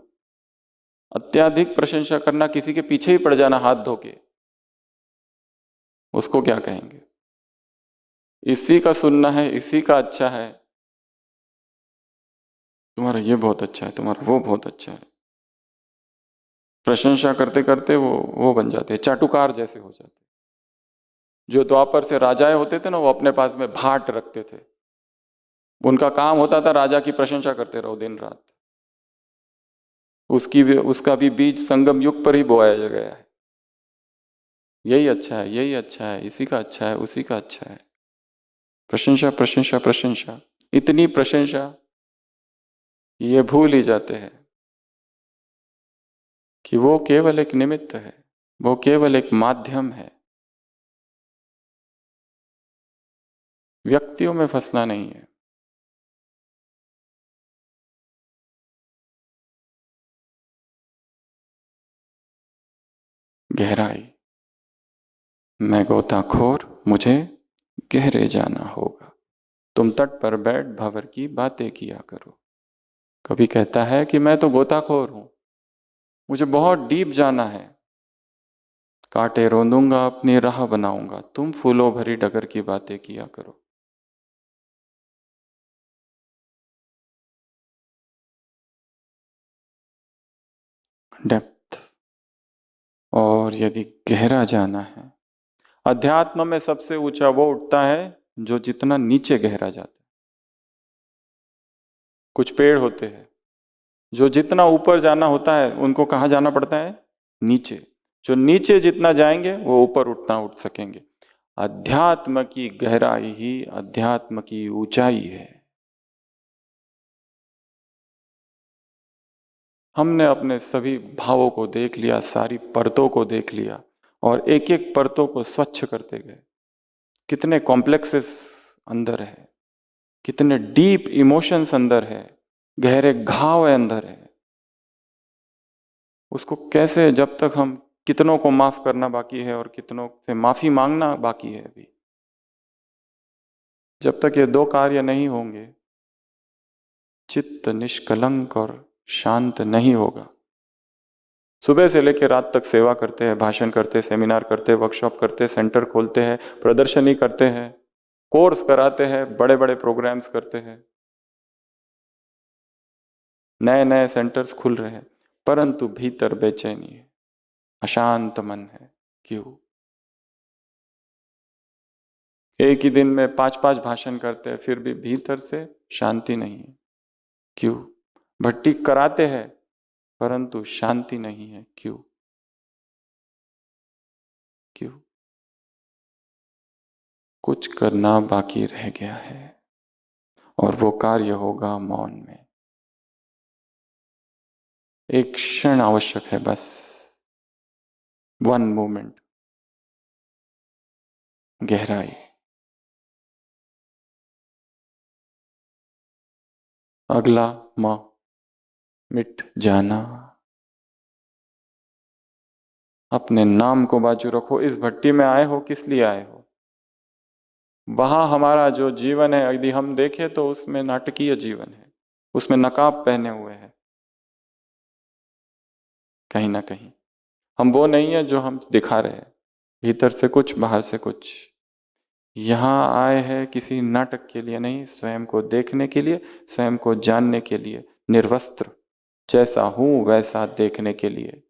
अत्याधिक प्रशंसा करना, किसी के पीछे ही पड़ जाना हाथ धो के, उसको क्या कहेंगे? इसी का सुनना है, इसी का अच्छा है, तुम्हारा ये बहुत अच्छा है, तुम्हारा वो बहुत अच्छा है। प्रशंसा करते करते वो बन जाते हैं, चाटुकार जैसे हो जाते हैं। जो द्वापर से राजाएं होते थे ना, वो अपने पास में भाट रखते थे। उनका काम होता था राजा की प्रशंसा करते रहो दिन रात। उसका भी बीज संगम युग पर ही बोया गया है। यही अच्छा है, यही अच्छा है, इसी का अच्छा है, उसी का अच्छा है। प्रशंसा प्रशंसा प्रशंसा, इतनी प्रशंसा, ये भूल ही जाते हैं कि वो केवल एक निमित्त है, वो केवल एक माध्यम है। व्यक्तियों में फंसना नहीं है। गहराई। मैं गोताखोर, मुझे गहरे जाना होगा। तुम तट पर बैठ भंवर की बातें किया करो। कभी कहता है कि मैं तो गोताखोर हूं, मुझे बहुत डीप जाना है, कांटे रोंदूंगा अपनी राह बनाऊंगा, तुम फूलों भरी डगर की बातें किया करो। डेप्थ। और यदि गहरा जाना है, अध्यात्म में सबसे ऊंचा वो उठता है जो जितना नीचे गहरा जाता है। कुछ पेड़ होते हैं जो जितना ऊपर जाना होता है उनको कहाँ जाना पड़ता है? नीचे। जो नीचे जितना जाएंगे वो ऊपर उठना उठ सकेंगे। अध्यात्म की गहराई ही अध्यात्म की ऊंचाई है। हमने अपने सभी भावों को देख लिया, सारी परतों को देख लिया, और एक एक परतों को स्वच्छ करते गए। कितने कॉम्प्लेक्सेस अंदर है, कितने डीप इमोशंस अंदर है, गहरे घाव है अंदर है। उसको कैसे, जब तक हम कितनों को माफ करना बाकी है और कितनों से माफी मांगना बाकी है अभी, जब तक ये दो कार्य नहीं होंगे, चित्त निष्कलंक और शांत नहीं होगा। सुबह से लेकर रात तक सेवा करते हैं, भाषण करते हैं, सेमिनार करते हैं, वर्कशॉप करते हैं, सेंटर खोलते हैं, प्रदर्शनी करते हैं, कोर्स कराते हैं, बड़े बड़े प्रोग्राम्स करते हैं, नए नए सेंटर्स खुल रहे हैं, परंतु भीतर बेचैनी है, अशांत मन है। क्यों? एक ही दिन में 5-5 भाषण करते हैं, फिर भी भीतर से शांति नहीं है। क्यों? भट्टी कराते हैं परंतु शांति नहीं है। क्यों? क्यों? कुछ करना बाकी रह गया है, और वो कार्य होगा मौन में। एक क्षण आवश्यक है, बस 1 मोमेंट। गहराई। अगला म मिट जाना। अपने नाम को बाजू रखो। इस भट्टी में आए हो, किस लिए आए हो? वहां हमारा जो जीवन है, यदि हम देखें तो उसमें नाटकीय जीवन है, उसमें नकाब पहने हुए हैं कहीं ना कहीं। हम वो नहीं है जो हम दिखा रहे हैं, भीतर से कुछ, बाहर से कुछ। यहाँ आए हैं किसी नाटक के लिए नहीं, स्वयं को देखने के लिए, स्वयं को जानने के लिए, निर्वस्त्र, जैसा हूं वैसा देखने के लिए।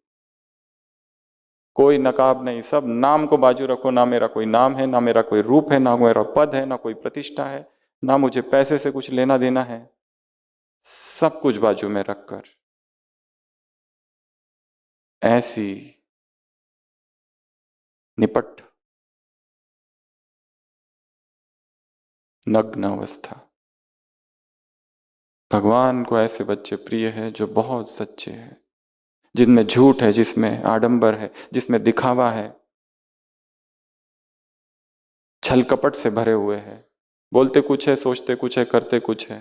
कोई नकाब नहीं, सब नाम को बाजू रखो। ना मेरा कोई नाम है, ना मेरा कोई रूप है, ना मेरा पद है, ना कोई प्रतिष्ठा है, ना मुझे पैसे से कुछ लेना देना है। सब कुछ बाजू में रखकर ऐसी निपट, नग्न अवस्था। भगवान को ऐसे बच्चे प्रिय है जो बहुत सच्चे हैं, जिनमें झूठ है, जिसमें आडंबर है, जिसमें दिखावा है, छल कपट से भरे हुए हैं, बोलते कुछ है, सोचते कुछ है, करते कुछ है।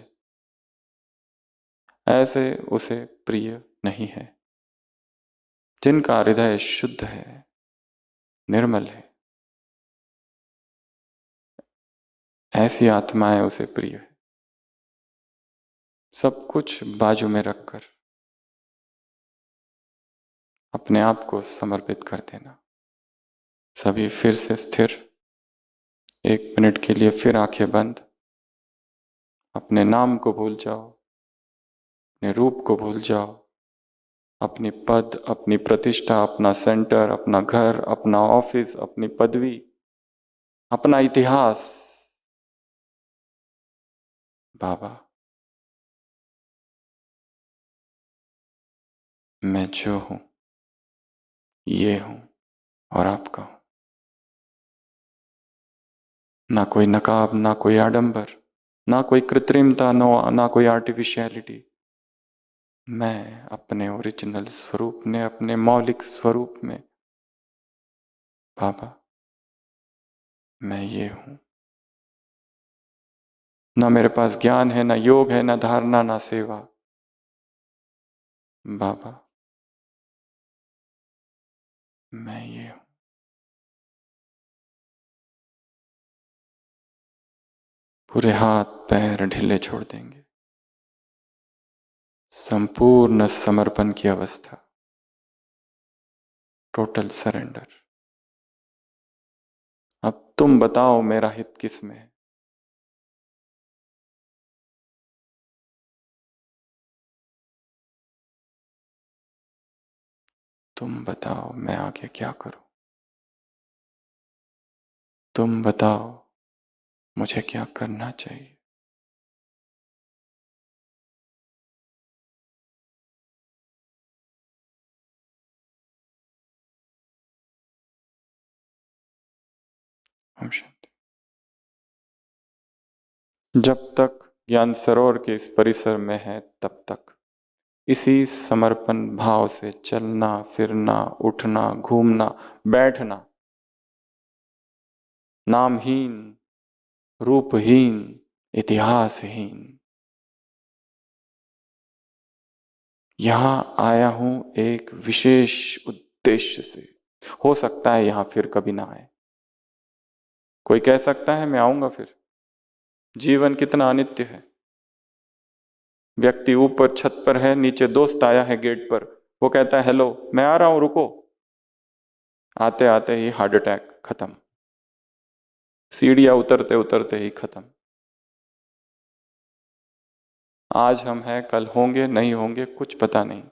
ऐसे उसे प्रिय नहीं है। जिनका हृदय शुद्ध है, निर्मल है, ऐसी आत्माएं उसे प्रिय है। सब कुछ बाजू में रखकर अपने आप को समर्पित कर देना। सभी फिर से स्थिर, 1 मिनट के लिए फिर आंखें बंद। अपने नाम को भूल जाओ, अपने रूप को भूल जाओ, अपनी पद, अपनी प्रतिष्ठा, अपना सेंटर, अपना घर, अपना ऑफिस, अपनी पदवी, अपना इतिहास। बाबा, मैं जो हूं, ये हूं और आपका हूं। ना कोई नकाब, ना कोई आडंबर, ना कोई कृत्रिमता, ना कोई आर्टिफिशियलिटी। मैं अपने ओरिजिनल स्वरूप में, अपने मौलिक स्वरूप में, बाबा मैं ये हूं। ना मेरे पास ज्ञान है, ना योग है, ना धारणा, ना सेवा। बाबा मैं ये हूं। पूरे हाथ पैर ढीले छोड़ देंगे। संपूर्ण समर्पण की अवस्था, टोटल सरेंडर। अब तुम बताओ मेरा हित किस में है। तुम बताओ मैं आगे क्या करूं। तुम बताओ मुझे क्या करना चाहिए। हम शांति। जब तक ज्ञान सरोवर के इस परिसर में है, तब तक इसी समर्पण भाव से चलना, फिरना, उठना, घूमना, बैठना, नामहीन, रूपहीन, इतिहासहीन। यहां आया हूं एक विशेष उद्देश्य से। हो सकता है यहां फिर कभी ना आए। कोई कह सकता है मैं आऊंगा फिर। जीवन कितना अनित्य है। व्यक्ति ऊपर छत पर है, नीचे दोस्त आया है गेट पर, वो कहता है हेलो मैं आ रहा हूं रुको। आते आते ही हार्ट अटैक खत्म, सीढ़ियां उतरते उतरते ही खत्म। आज हम हैं, कल होंगे नहीं होंगे कुछ पता नहीं।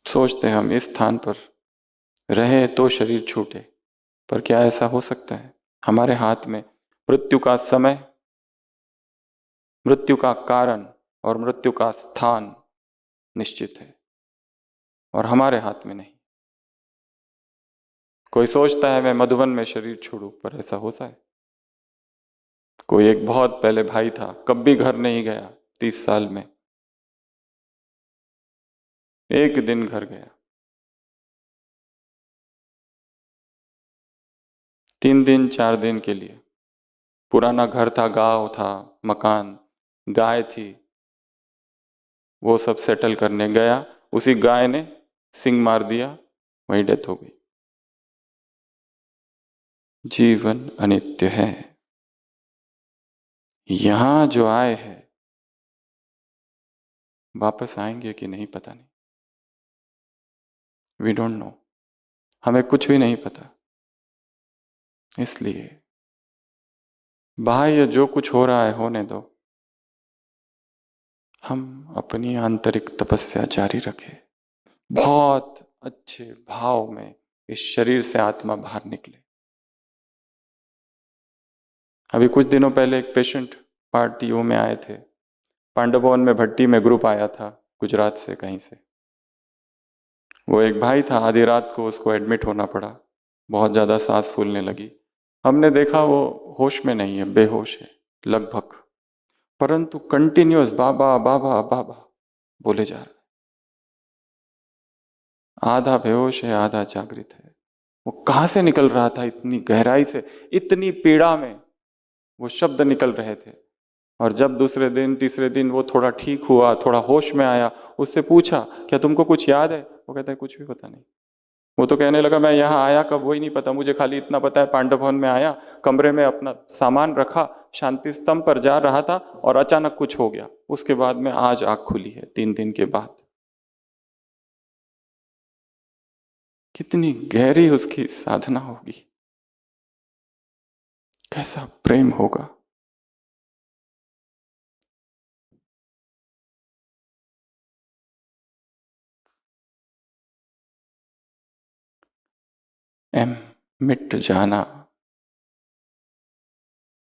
सोचते हम इस स्थान पर रहे तो शरीर छूटे, पर क्या ऐसा हो सकता है? हमारे हाथ में मृत्यु का समय, मृत्यु का कारण और मृत्यु का स्थान निश्चित है, और हमारे हाथ में नहीं। कोई सोचता है मैं मधुबन में शरीर छोड़ू, पर ऐसा होता है? कोई एक बहुत पहले भाई था, कभी घर नहीं गया 30 साल में, एक दिन घर गया। 3 दिन 4 दिन के लिए। पुराना घर था, गांव था, मकान, गाय थी, वो सब सेटल करने गया। उसी गाय ने सिंग मार दिया, वहीं डेथ हो गई। जीवन अनित्य है। यहां जो आए हैं वापस आएंगे कि नहीं पता नहीं। We don't know. हमें कुछ भी नहीं पता। इसलिए बाह्य जो कुछ हो रहा है होने दो। हम अपनी आंतरिक तपस्या जारी रखें। बहुत अच्छे भाव में इस शरीर से आत्मा बाहर निकले। अभी कुछ दिनों पहले एक पेशेंट पार्टियों में आए थे। पांडवों में भट्टी में ग्रुप आया था गुजरात से कहीं से। वो एक भाई था, आधी रात को उसको एडमिट होना पड़ा, बहुत ज़्यादा सांस फूलने लगी। हमने देखा वो होश में नहीं है, बेहोश है लगभग, परंतु कंटिन्यूअस बाबा बाबा बाबा बोले जा रहा है। आधा बेहोश है, आधा जागृत है। वो कहाँ से निकल रहा था, इतनी गहराई से, इतनी पीड़ा में वो शब्द निकल रहे थे। और जब दूसरे दिन तीसरे दिन वो थोड़ा ठीक हुआ, थोड़ा होश में आया, उससे पूछा क्या तुमको कुछ याद है? वो कहता है कुछ भी पता नहीं। वो तो कहने लगा मैं यहाँ आया कब वही नहीं पता, मुझे खाली इतना पता है पांडव भवन में आया, कमरे में अपना सामान रखा, शांति स्तंभ पर जा रहा था और अचानक कुछ हो गया। उसके बाद में आज आँख खुली है 3 दिन के बाद। कितनी गहरी उसकी साधना होगी, कैसा प्रेम होगा। एम मिट जाना,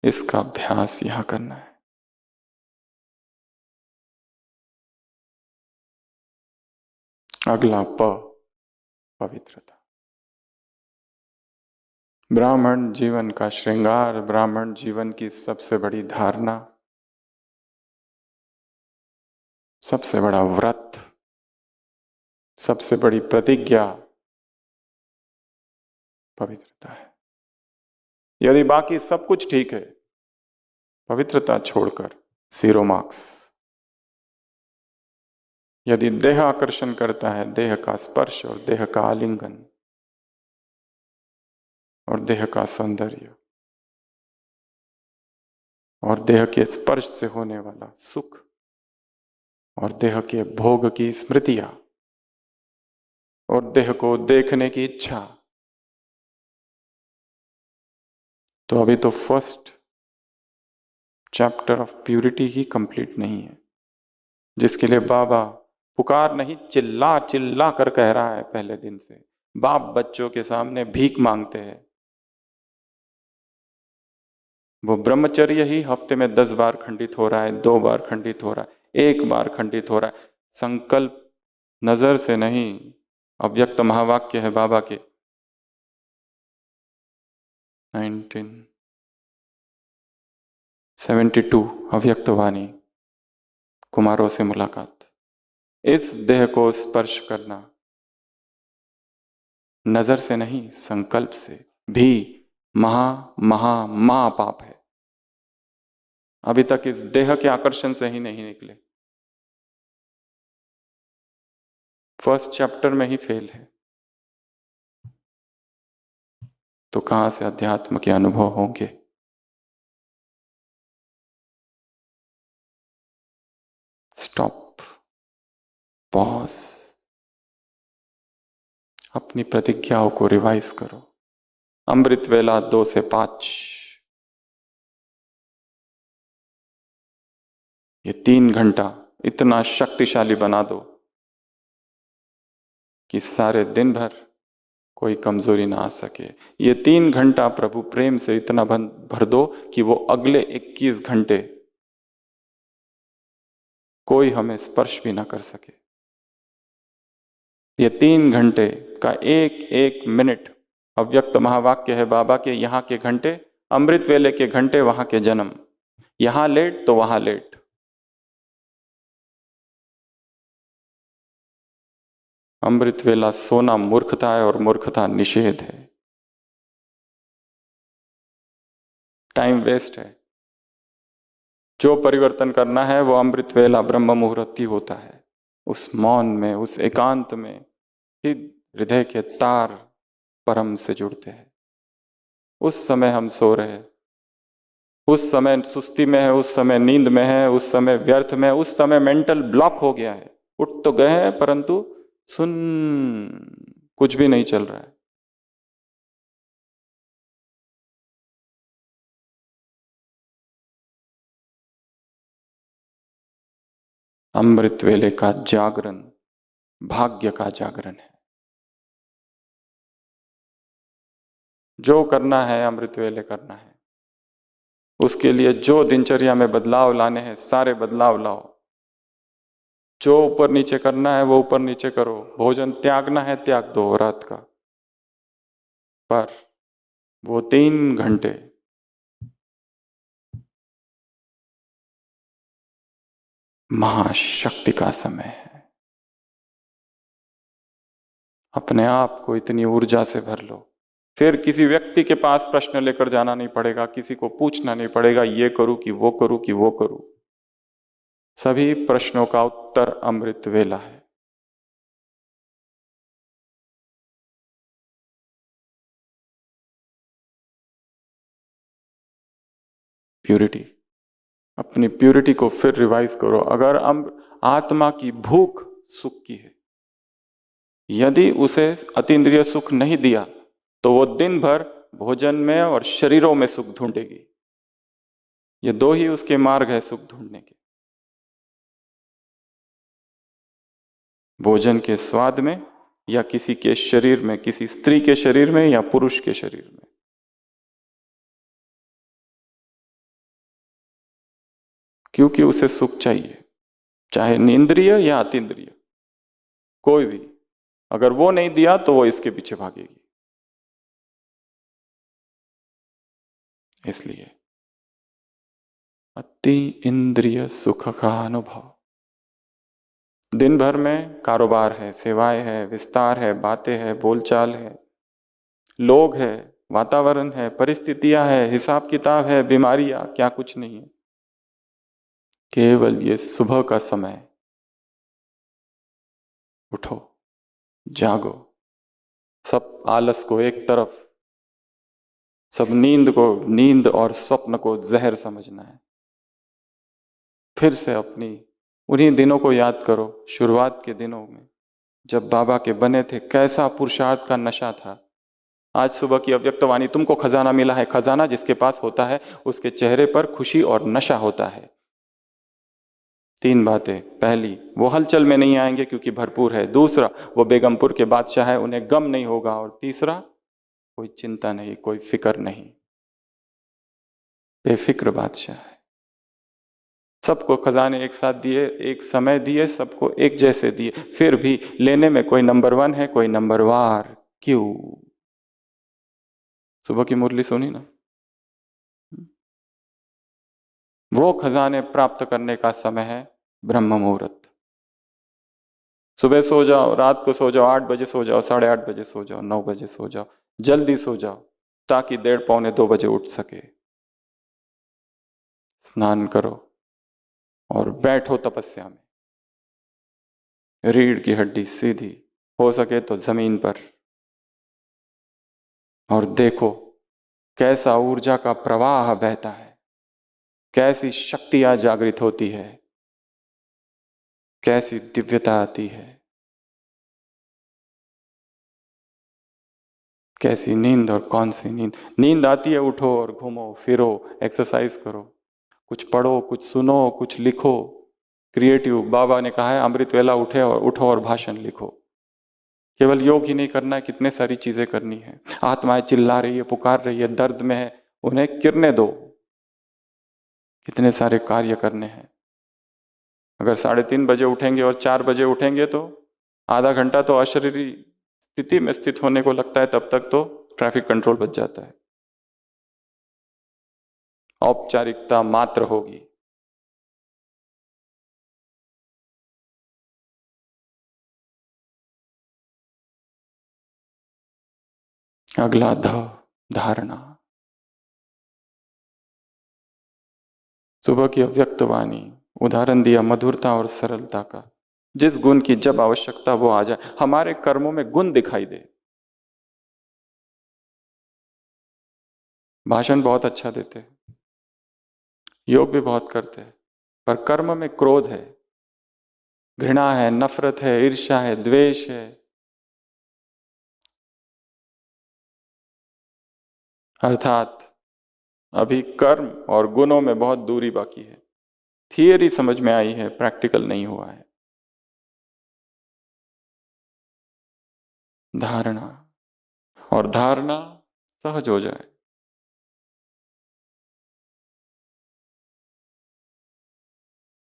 इसका अभ्यास यहां करना है। अगला पवित्रता। ब्राह्मण जीवन का श्रृंगार, ब्राह्मण जीवन की सबसे बड़ी धारणा, सबसे बड़ा व्रत, सबसे बड़ी प्रतिज्ञा पवित्रता है। यदि बाकी सब कुछ ठीक है, पवित्रता छोड़कर जीरो मार्क्स। यदि देह आकर्षण करता है, देह का स्पर्श और देह का आलिंगन और देह का सौंदर्य और देह के स्पर्श से होने वाला सुख और देह के भोग की स्मृतियां और देह को देखने की इच्छा, तो अभी तो first chapter of purity he complete नहीं है, जिसके लिए बाबा पुकार नहीं चिल्ला चिल्ला कर कह रहा है पहले दिन से। बाप बच्चों के सामने भीख मांगते हैं। वो ब्रह्मचर्य ही हफ्ते में 10 बार खंडित हो रहा है, 2 बार खंडित हो रहा है, 1 बार खंडित हो रहा है। संकल्प नजर से नहीं, अव्यक्त महावाक्य है बाबा के 1972 अव्यक्त वाणी, कुमारों से मुलाकात। इस देह को स्पर्श करना नजर से नहीं, संकल्प से भी महा महा महापाप है। अभी तक इस देह के आकर्षण से ही नहीं निकले, फर्स्ट चैप्टर में ही फेल है, तो कहां से अध्यात्म के अनुभव होंगे। स्टॉप, पॉज, अपनी प्रतिज्ञाओं को रिवाइज करो। अमृत वेला 2 से 5, ये 3 घंटा इतना शक्तिशाली बना दो कि सारे दिन भर कोई कमजोरी ना आ सके। ये 3 घंटा प्रभु प्रेम से इतना भर दो कि वो अगले 21 घंटे कोई हमें स्पर्श भी ना कर सके। ये 3 घंटे का एक एक मिनट अव्यक्त महावाक्य है बाबा के। यहाँ के घंटे अमृत वेले के घंटे, वहां के जन्म। यहां लेट तो वहां लेट। अमृत वेला सोना मूर्खता है और मूर्खता निषेध है, टाइम वेस्ट है। जो परिवर्तन करना है वो अमृत वेला ब्रह्म मुहूर्त ही होता है। उस मौन में, उस एकांत में ही हृदय के तार परम से जुड़ते हैं। उस समय हम सो रहे हैं, उस समय सुस्ती में है, उस समय नींद में है, उस समय व्यर्थ में है, उस समय मेंटल ब्लॉक हो गया है। उठ तो गए हैं परंतु सुन, कुछ भी नहीं चल रहा है। अमृत वेले का जागरण भाग्य का जागरण है। जो करना है अमृत वेले करना है। उसके लिए जो दिनचर्या में बदलाव लाने हैं सारे बदलाव लाओ। जो ऊपर नीचे करना है वो ऊपर नीचे करो। भोजन त्यागना है त्याग दो रात का, पर वो 3 घंटे महाशक्ति का समय है। अपने आप को इतनी ऊर्जा से भर लो, फिर किसी व्यक्ति के पास प्रश्न लेकर जाना नहीं पड़ेगा, किसी को पूछना नहीं पड़ेगा ये करूं कि वो करूं कि वो करूं। सभी प्रश्नों का उत्तर अमृत वेला है। प्यूरिटी, अपनी प्यूरिटी को फिर रिवाइज करो। अगर आत्मा की भूख सुख की है, यदि उसे अतीन्द्रिय सुख नहीं दिया तो वो दिन भर भोजन में और शरीरों में सुख ढूंढेगी। ये दो ही उसके मार्ग है सुख ढूंढने के, भोजन के स्वाद में या किसी के शरीर में, किसी स्त्री के शरीर में या पुरुष के शरीर में। क्योंकि उसे सुख चाहिए, चाहे इंद्रिय या अतीन्द्रिय, कोई भी। अगर वो नहीं दिया तो वो इसके पीछे भागेगी। इसलिए अति इंद्रिय सुख का अनुभव। दिन भर में कारोबार है, सेवाएं है, विस्तार है, बातें है, बोलचाल है, लोग है, वातावरण है, परिस्थितियां है, हिसाब किताब है, बीमारियां, क्या कुछ नहीं है। केवल ये सुबह का समय, उठो, जागो, सब आलस को एक तरफ, सब नींद और स्वप्न को जहर समझना है। फिर से अपनी उन्हीं दिनों को याद करो, शुरुआत के दिनों में जब बाबा के बने थे, कैसा पुरुषार्थ का नशा था। आज सुबह की अव्यक्त वाणी, तुमको खजाना मिला है। खजाना जिसके पास होता है उसके चेहरे पर खुशी और नशा होता है। 3 बातें। पहली, वो हलचल में नहीं आएंगे क्योंकि भरपूर है। दूसरा, वो बेगमपुर के बादशाह है, उन्हें गम नहीं होगा। और तीसरा, कोई चिंता नहीं, कोई फिक्र नहीं, बेफिक्र बादशाह है। सबको खजाने एक साथ दिए, एक समय दिए, सबको एक जैसे दिए, फिर भी लेने में कोई नंबर 1 है, कोई नंबर वार। क्यों? सुबह की मुरली सुनी ना? वो खजाने प्राप्त करने का समय है ब्रह्म मुहूर्त। सुबह सो जाओ, रात को सो जाओ, 8 बजे सो जाओ, 8:30 बजे सो जाओ, 9 बजे सो जाओ, जल्दी सो जाओ ताकि 1:30 पौने 2 बजे उठ सके। स्नान करो और बैठो तपस्या में। रीढ़ की हड्डी सीधी, हो सके तो जमीन पर, और देखो कैसा ऊर्जा का प्रवाह बहता है, कैसी शक्तियां जागृत होती है, कैसी दिव्यता आती है, कैसी नींद। और कौन सी नींद? नींद आती है, उठो और घूमो फिरो, एक्सरसाइज करो, कुछ पढ़ो, कुछ सुनो, कुछ लिखो। क्रिएटिव, बाबा ने कहा है अमृत वेला उठो और भाषण लिखो। केवल योग ही नहीं करना है, कितने सारी चीजें करनी है। आत्माएं चिल्ला रही है, पुकार रही है, दर्द में है, उन्हें किरने दो। कितने सारे कार्य करने हैं। अगर 3:30 बजे उठेंगे और 4 बजे उठेंगे तो आधा घंटा तो अशरीरी स्थिति में स्थित होने को लगता है, तब तक तो ट्रैफिक कंट्रोल बच जाता है। औपचारिकता मात्र होगी। अगला धारणा। सुबह की अव्यक्त वाणी, उदाहरण दिया मधुरता और सरलता का। जिस गुण की जब आवश्यकता वो आ जाए, हमारे कर्मों में गुण दिखाई दे। भाषण बहुत अच्छा देते हैं, योग भी बहुत करते हैं, पर कर्म में क्रोध है, घृणा है, नफरत है, ईर्ष्या है, द्वेष है। अर्थात अभी कर्म और गुणों में बहुत दूरी बाकी है। थियरी समझ में आई है, प्रैक्टिकल नहीं हुआ है। धारणा, और धारणा सहज हो जाए।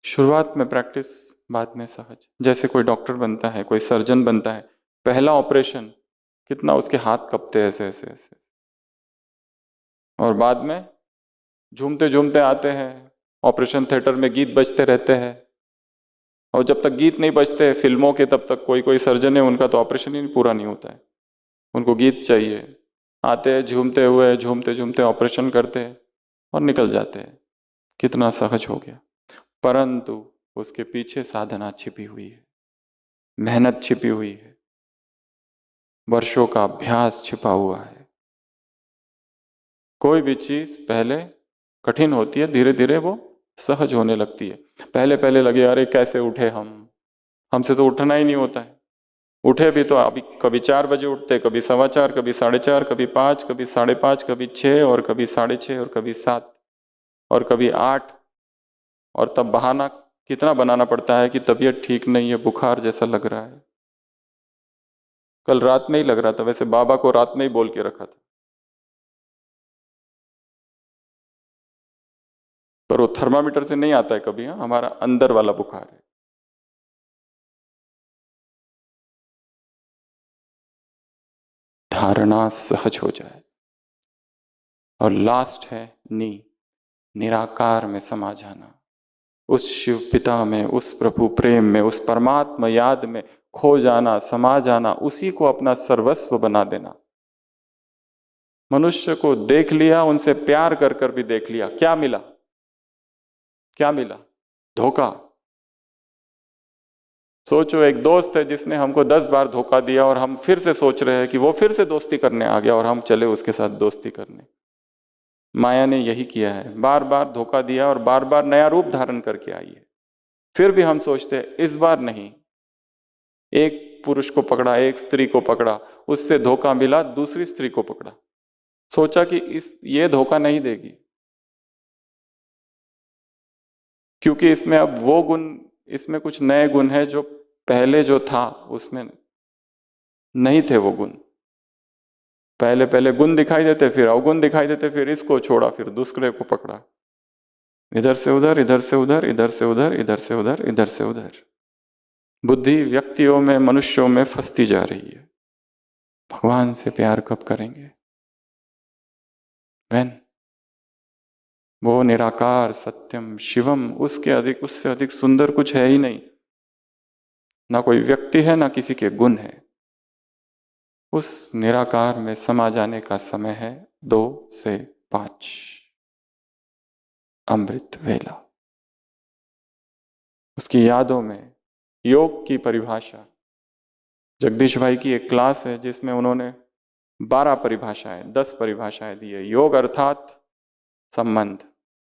शुरुआत में प्रैक्टिस, बाद में सहज। जैसे कोई डॉक्टर बनता है, कोई सर्जन बनता है, पहला ऑपरेशन कितना उसके हाथ कपते ऐसे ऐसे ऐसे, और बाद में झूमते झूमते आते हैं। ऑपरेशन थिएटर में गीत बजते रहते हैं, और जब तक गीत नहीं बजते फिल्मों के, तब तक कोई कोई सर्जन है उनका तो ऑपरेशन ही पूरा नहीं होता है। उनको गीत चाहिए। आते हैं झूमते हुए, झूमते झूमते ऑपरेशन करते हैं और निकल जाते हैं। कितना सहज हो गया। परंतु उसके पीछे साधना छिपी हुई है, मेहनत छिपी हुई है, वर्षों का अभ्यास छिपा हुआ है। कोई भी चीज पहले कठिन होती है, धीरे धीरे वो सहज होने लगती है। पहले पहले लगे अरे कैसे उठे हम, हमसे तो उठना ही नहीं होता है। उठे भी तो अभी कभी 4 बजे उठते, कभी 4:15, कभी 4:30, कभी 5, कभी 5:30, कभी 6, और कभी 6:30, और कभी 7, और कभी 8। और तब बहाना कितना बनाना पड़ता है कि तबीयत ठीक नहीं है, बुखार जैसा लग रहा है। कल रात में ही लग रहा था, वैसे बाबा को रात में ही बोल के रखा था, पर वो थर्मामीटर से नहीं आता है कभी। हाँ, हमारा अंदर वाला बुखार है। धारणा सहज हो जाए। और लास्ट है नी, निराकार में समा जाना, उस शिव पिता में, उस प्रभु प्रेम में, उस परमात्मा याद में खो जाना, समा जाना, उसी को अपना सर्वस्व बना देना। मनुष्य को देख लिया, उनसे प्यार कर कर भी देख लिया, क्या मिला? क्या मिला? धोखा। सोचो, एक दोस्त है जिसने हमको 10 बार धोखा दिया, और हम फिर से सोच रहे हैं कि वो फिर से दोस्ती करने आ गया और हम चले उसके साथ दोस्ती करने। माया ने यही किया है, बार बार धोखा दिया और बार बार नया रूप धारण करके आई है। फिर भी हम सोचते हैं इस बार नहीं। एक पुरुष को पकड़ा, एक स्त्री को पकड़ा, उससे धोखा मिला, दूसरी स्त्री को पकड़ा, सोचा कि ये धोखा नहीं देगी, क्योंकि इसमें अब वो गुण, इसमें कुछ नए गुण है जो पहले जो था उसमें नहीं थे वो गुण। पहले पहले गुण दिखाई देते, फिर अवगुण दिखाई देते, फिर इसको छोड़ा, फिर दूसरे को पकड़ा। इधर से उधर, इधर से उधर, इधर से उधर, इधर से उधर, इधर से उधर। बुद्धि व्यक्तियों में, मनुष्यों में फंसती जा रही है। भगवान से प्यार कब करेंगे? वैन वो निराकार सत्यम शिवम, उसके अधिक, उससे अधिक सुंदर कुछ है ही नहीं। ना कोई व्यक्ति है, ना किसी के गुण है। उस निराकार में समा जाने का समय है 2 से 5, अमृत वेला। उसकी यादों में योग की परिभाषा, जगदीश भाई की एक क्लास है जिसमें उन्होंने 12 परिभाषाएं, 10 परिभाषाएं दी है। योग अर्थात संबंध,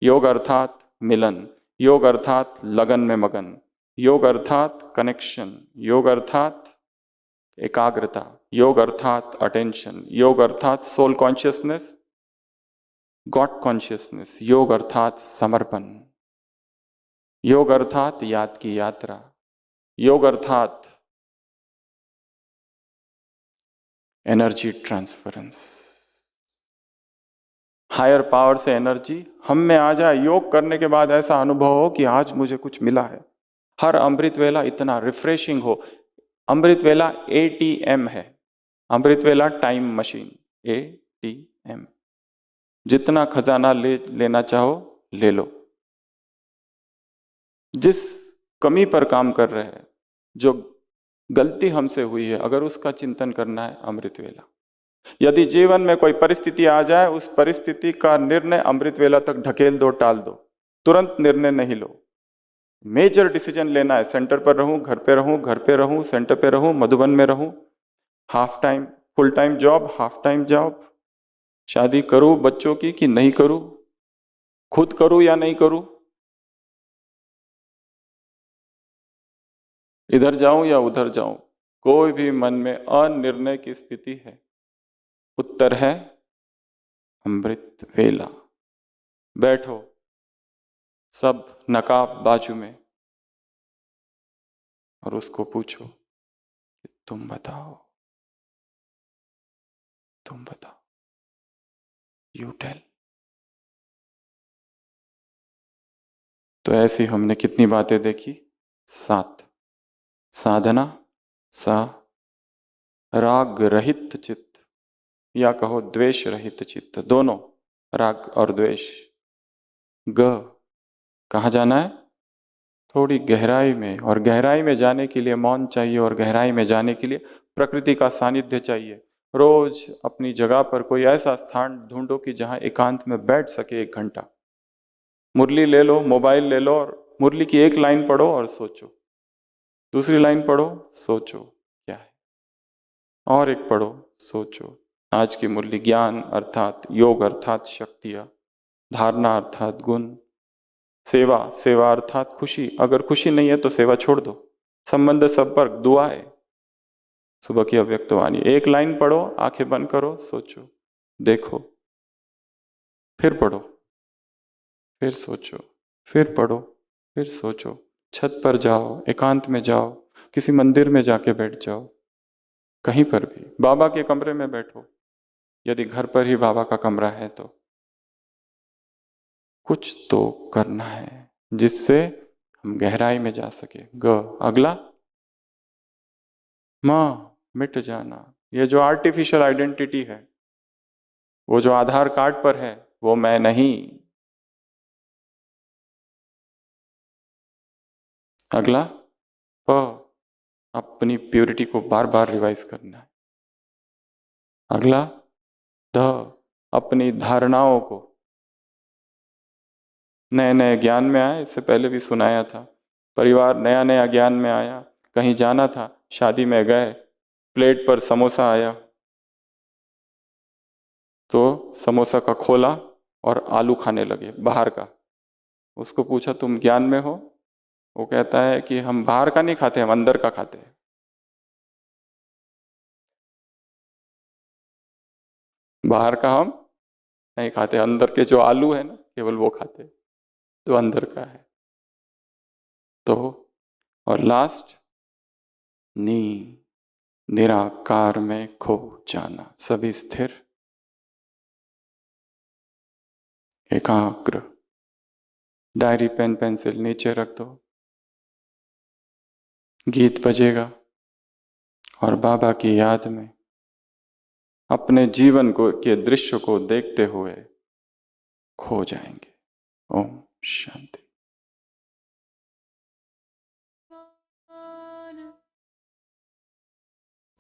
योग अर्थात मिलन, योग अर्थात लगन में मगन, योग अर्थात कनेक्शन, योग अर्थात एकाग्रता, योग अर्थात अटेंशन, योग अर्थात सोल कॉन्शियसनेस, गॉड कॉन्शियसनेस, योग अर्थात समर्पण, योग अर्थात याद की यात्रा, योग अर्थात एनर्जी ट्रांसफरेंस। हायर पावर से एनर्जी हम में आ जाए, योग करने के बाद ऐसा अनुभव हो कि आज मुझे कुछ मिला है। हर अमृत वेला इतना रिफ्रेशिंग हो। अमृत वेला ATM है, अमृत वेला टाइम मशीन, ATM। जितना खजाना लेना चाहो ले लो। जिस कमी पर काम कर रहे हैं, जो गलती हमसे हुई है, अगर उसका चिंतन करना है, अमृत वेला। यदि जीवन में कोई परिस्थिति आ जाए, उस परिस्थिति का निर्णय अमृत वेला तक ढकेल दो, टाल दो, तुरंत निर्णय नहीं लो। मेजर डिसीजन लेना है, सेंटर पर रहूं, घर पे रहूं, घर पे रहूं, सेंटर पे रहूं, मधुबन में रहूं, half time, full time job, half time job, शादी करूं बच्चों की कि नहीं करूं, खुद करूं या नहीं करूं, इधर जाऊं या उधर जाऊं। कोई भी मन में अनिर्णय की स्थिति है, उत्तर है अमृत वेला। बैठो, सब नकाब बाजू में, और उसको पूछो कि तुम बताओ, तुम बताओ, यू टेल। तो ऐसी हमने कितनी बातें देखी? 7। साधना, सा, राग रहित चित्त, या कहो द्वेष रहित चित्त, दोनों, राग और द्वेष। ग, कहाँ जाना है? थोड़ी गहराई में, और गहराई में जाने के लिए मौन चाहिए, और गहराई में जाने के लिए प्रकृति का सानिध्य चाहिए। रोज अपनी जगह पर कोई ऐसा स्थान ढूंढो कि जहां एकांत में बैठ सके 1 घंटा। मुरली ले लो, मोबाइल ले लो, और मुरली की 1 लाइन पढ़ो और सोचो, दूसरी लाइन पढ़ो, सोचो क्या है, और एक पढ़ो, सोचो। आज की मुरली ज्ञान अर्थात योग अर्थात शक्तियाँ, धारणा अर्थात गुण, सेवा, सेवा अर्थात खुशी, अगर खुशी नहीं है तो सेवा छोड़ दो, संबंध संपर्क दुआएं, सुबह की अव्यक्त वाणी। 1 लाइन पढ़ो, आंखें बंद करो, सोचो, देखो, फिर पढ़ो, फिर सोचो, फिर पढ़ो, फिर सोचो। छत पर जाओ, एकांत में जाओ, किसी मंदिर में जाके बैठ जाओ, कहीं पर भी, बाबा के कमरे में बैठो, यदि घर पर ही बाबा का कमरा है तो कुछ तो करना है जिससे हम गहराई में जा सके। ग, अगला, मां, मिट जाना। ये जो आर्टिफिशियल आइडेंटिटी है, वो जो आधार कार्ड पर है, वो मैं नहीं। अगला, प, अपनी प्योरिटी को बार बार रिवाइज करना है। अगला, ध, अपनी धारणाओं को, नए नए ज्ञान में आए, इससे पहले भी सुनाया था, परिवार नया नया ज्ञान में आया, कहीं जाना था, शादी में गए, प्लेट पर समोसा आया, तो समोसा का खोला और आलू खाने लगे बाहर का। उसको पूछा तुम ज्ञान में हो? वो कहता है कि हम बाहर का नहीं खाते, हम अंदर का खाते हैं। बाहर का हम नहीं खाते, अंदर के जो आलू है ना, केवल वो खाते, जो अंदर का है। तो और लास्ट, नी, निराकार में खो जाना, सभी स्थिर, एकाग्र। डायरी पेन पेंसिल नीचे रख दो, गीत बजेगा और बाबा की याद में अपने जीवन को के दृश्य को देखते हुए खो जाएंगे। ओम शांति।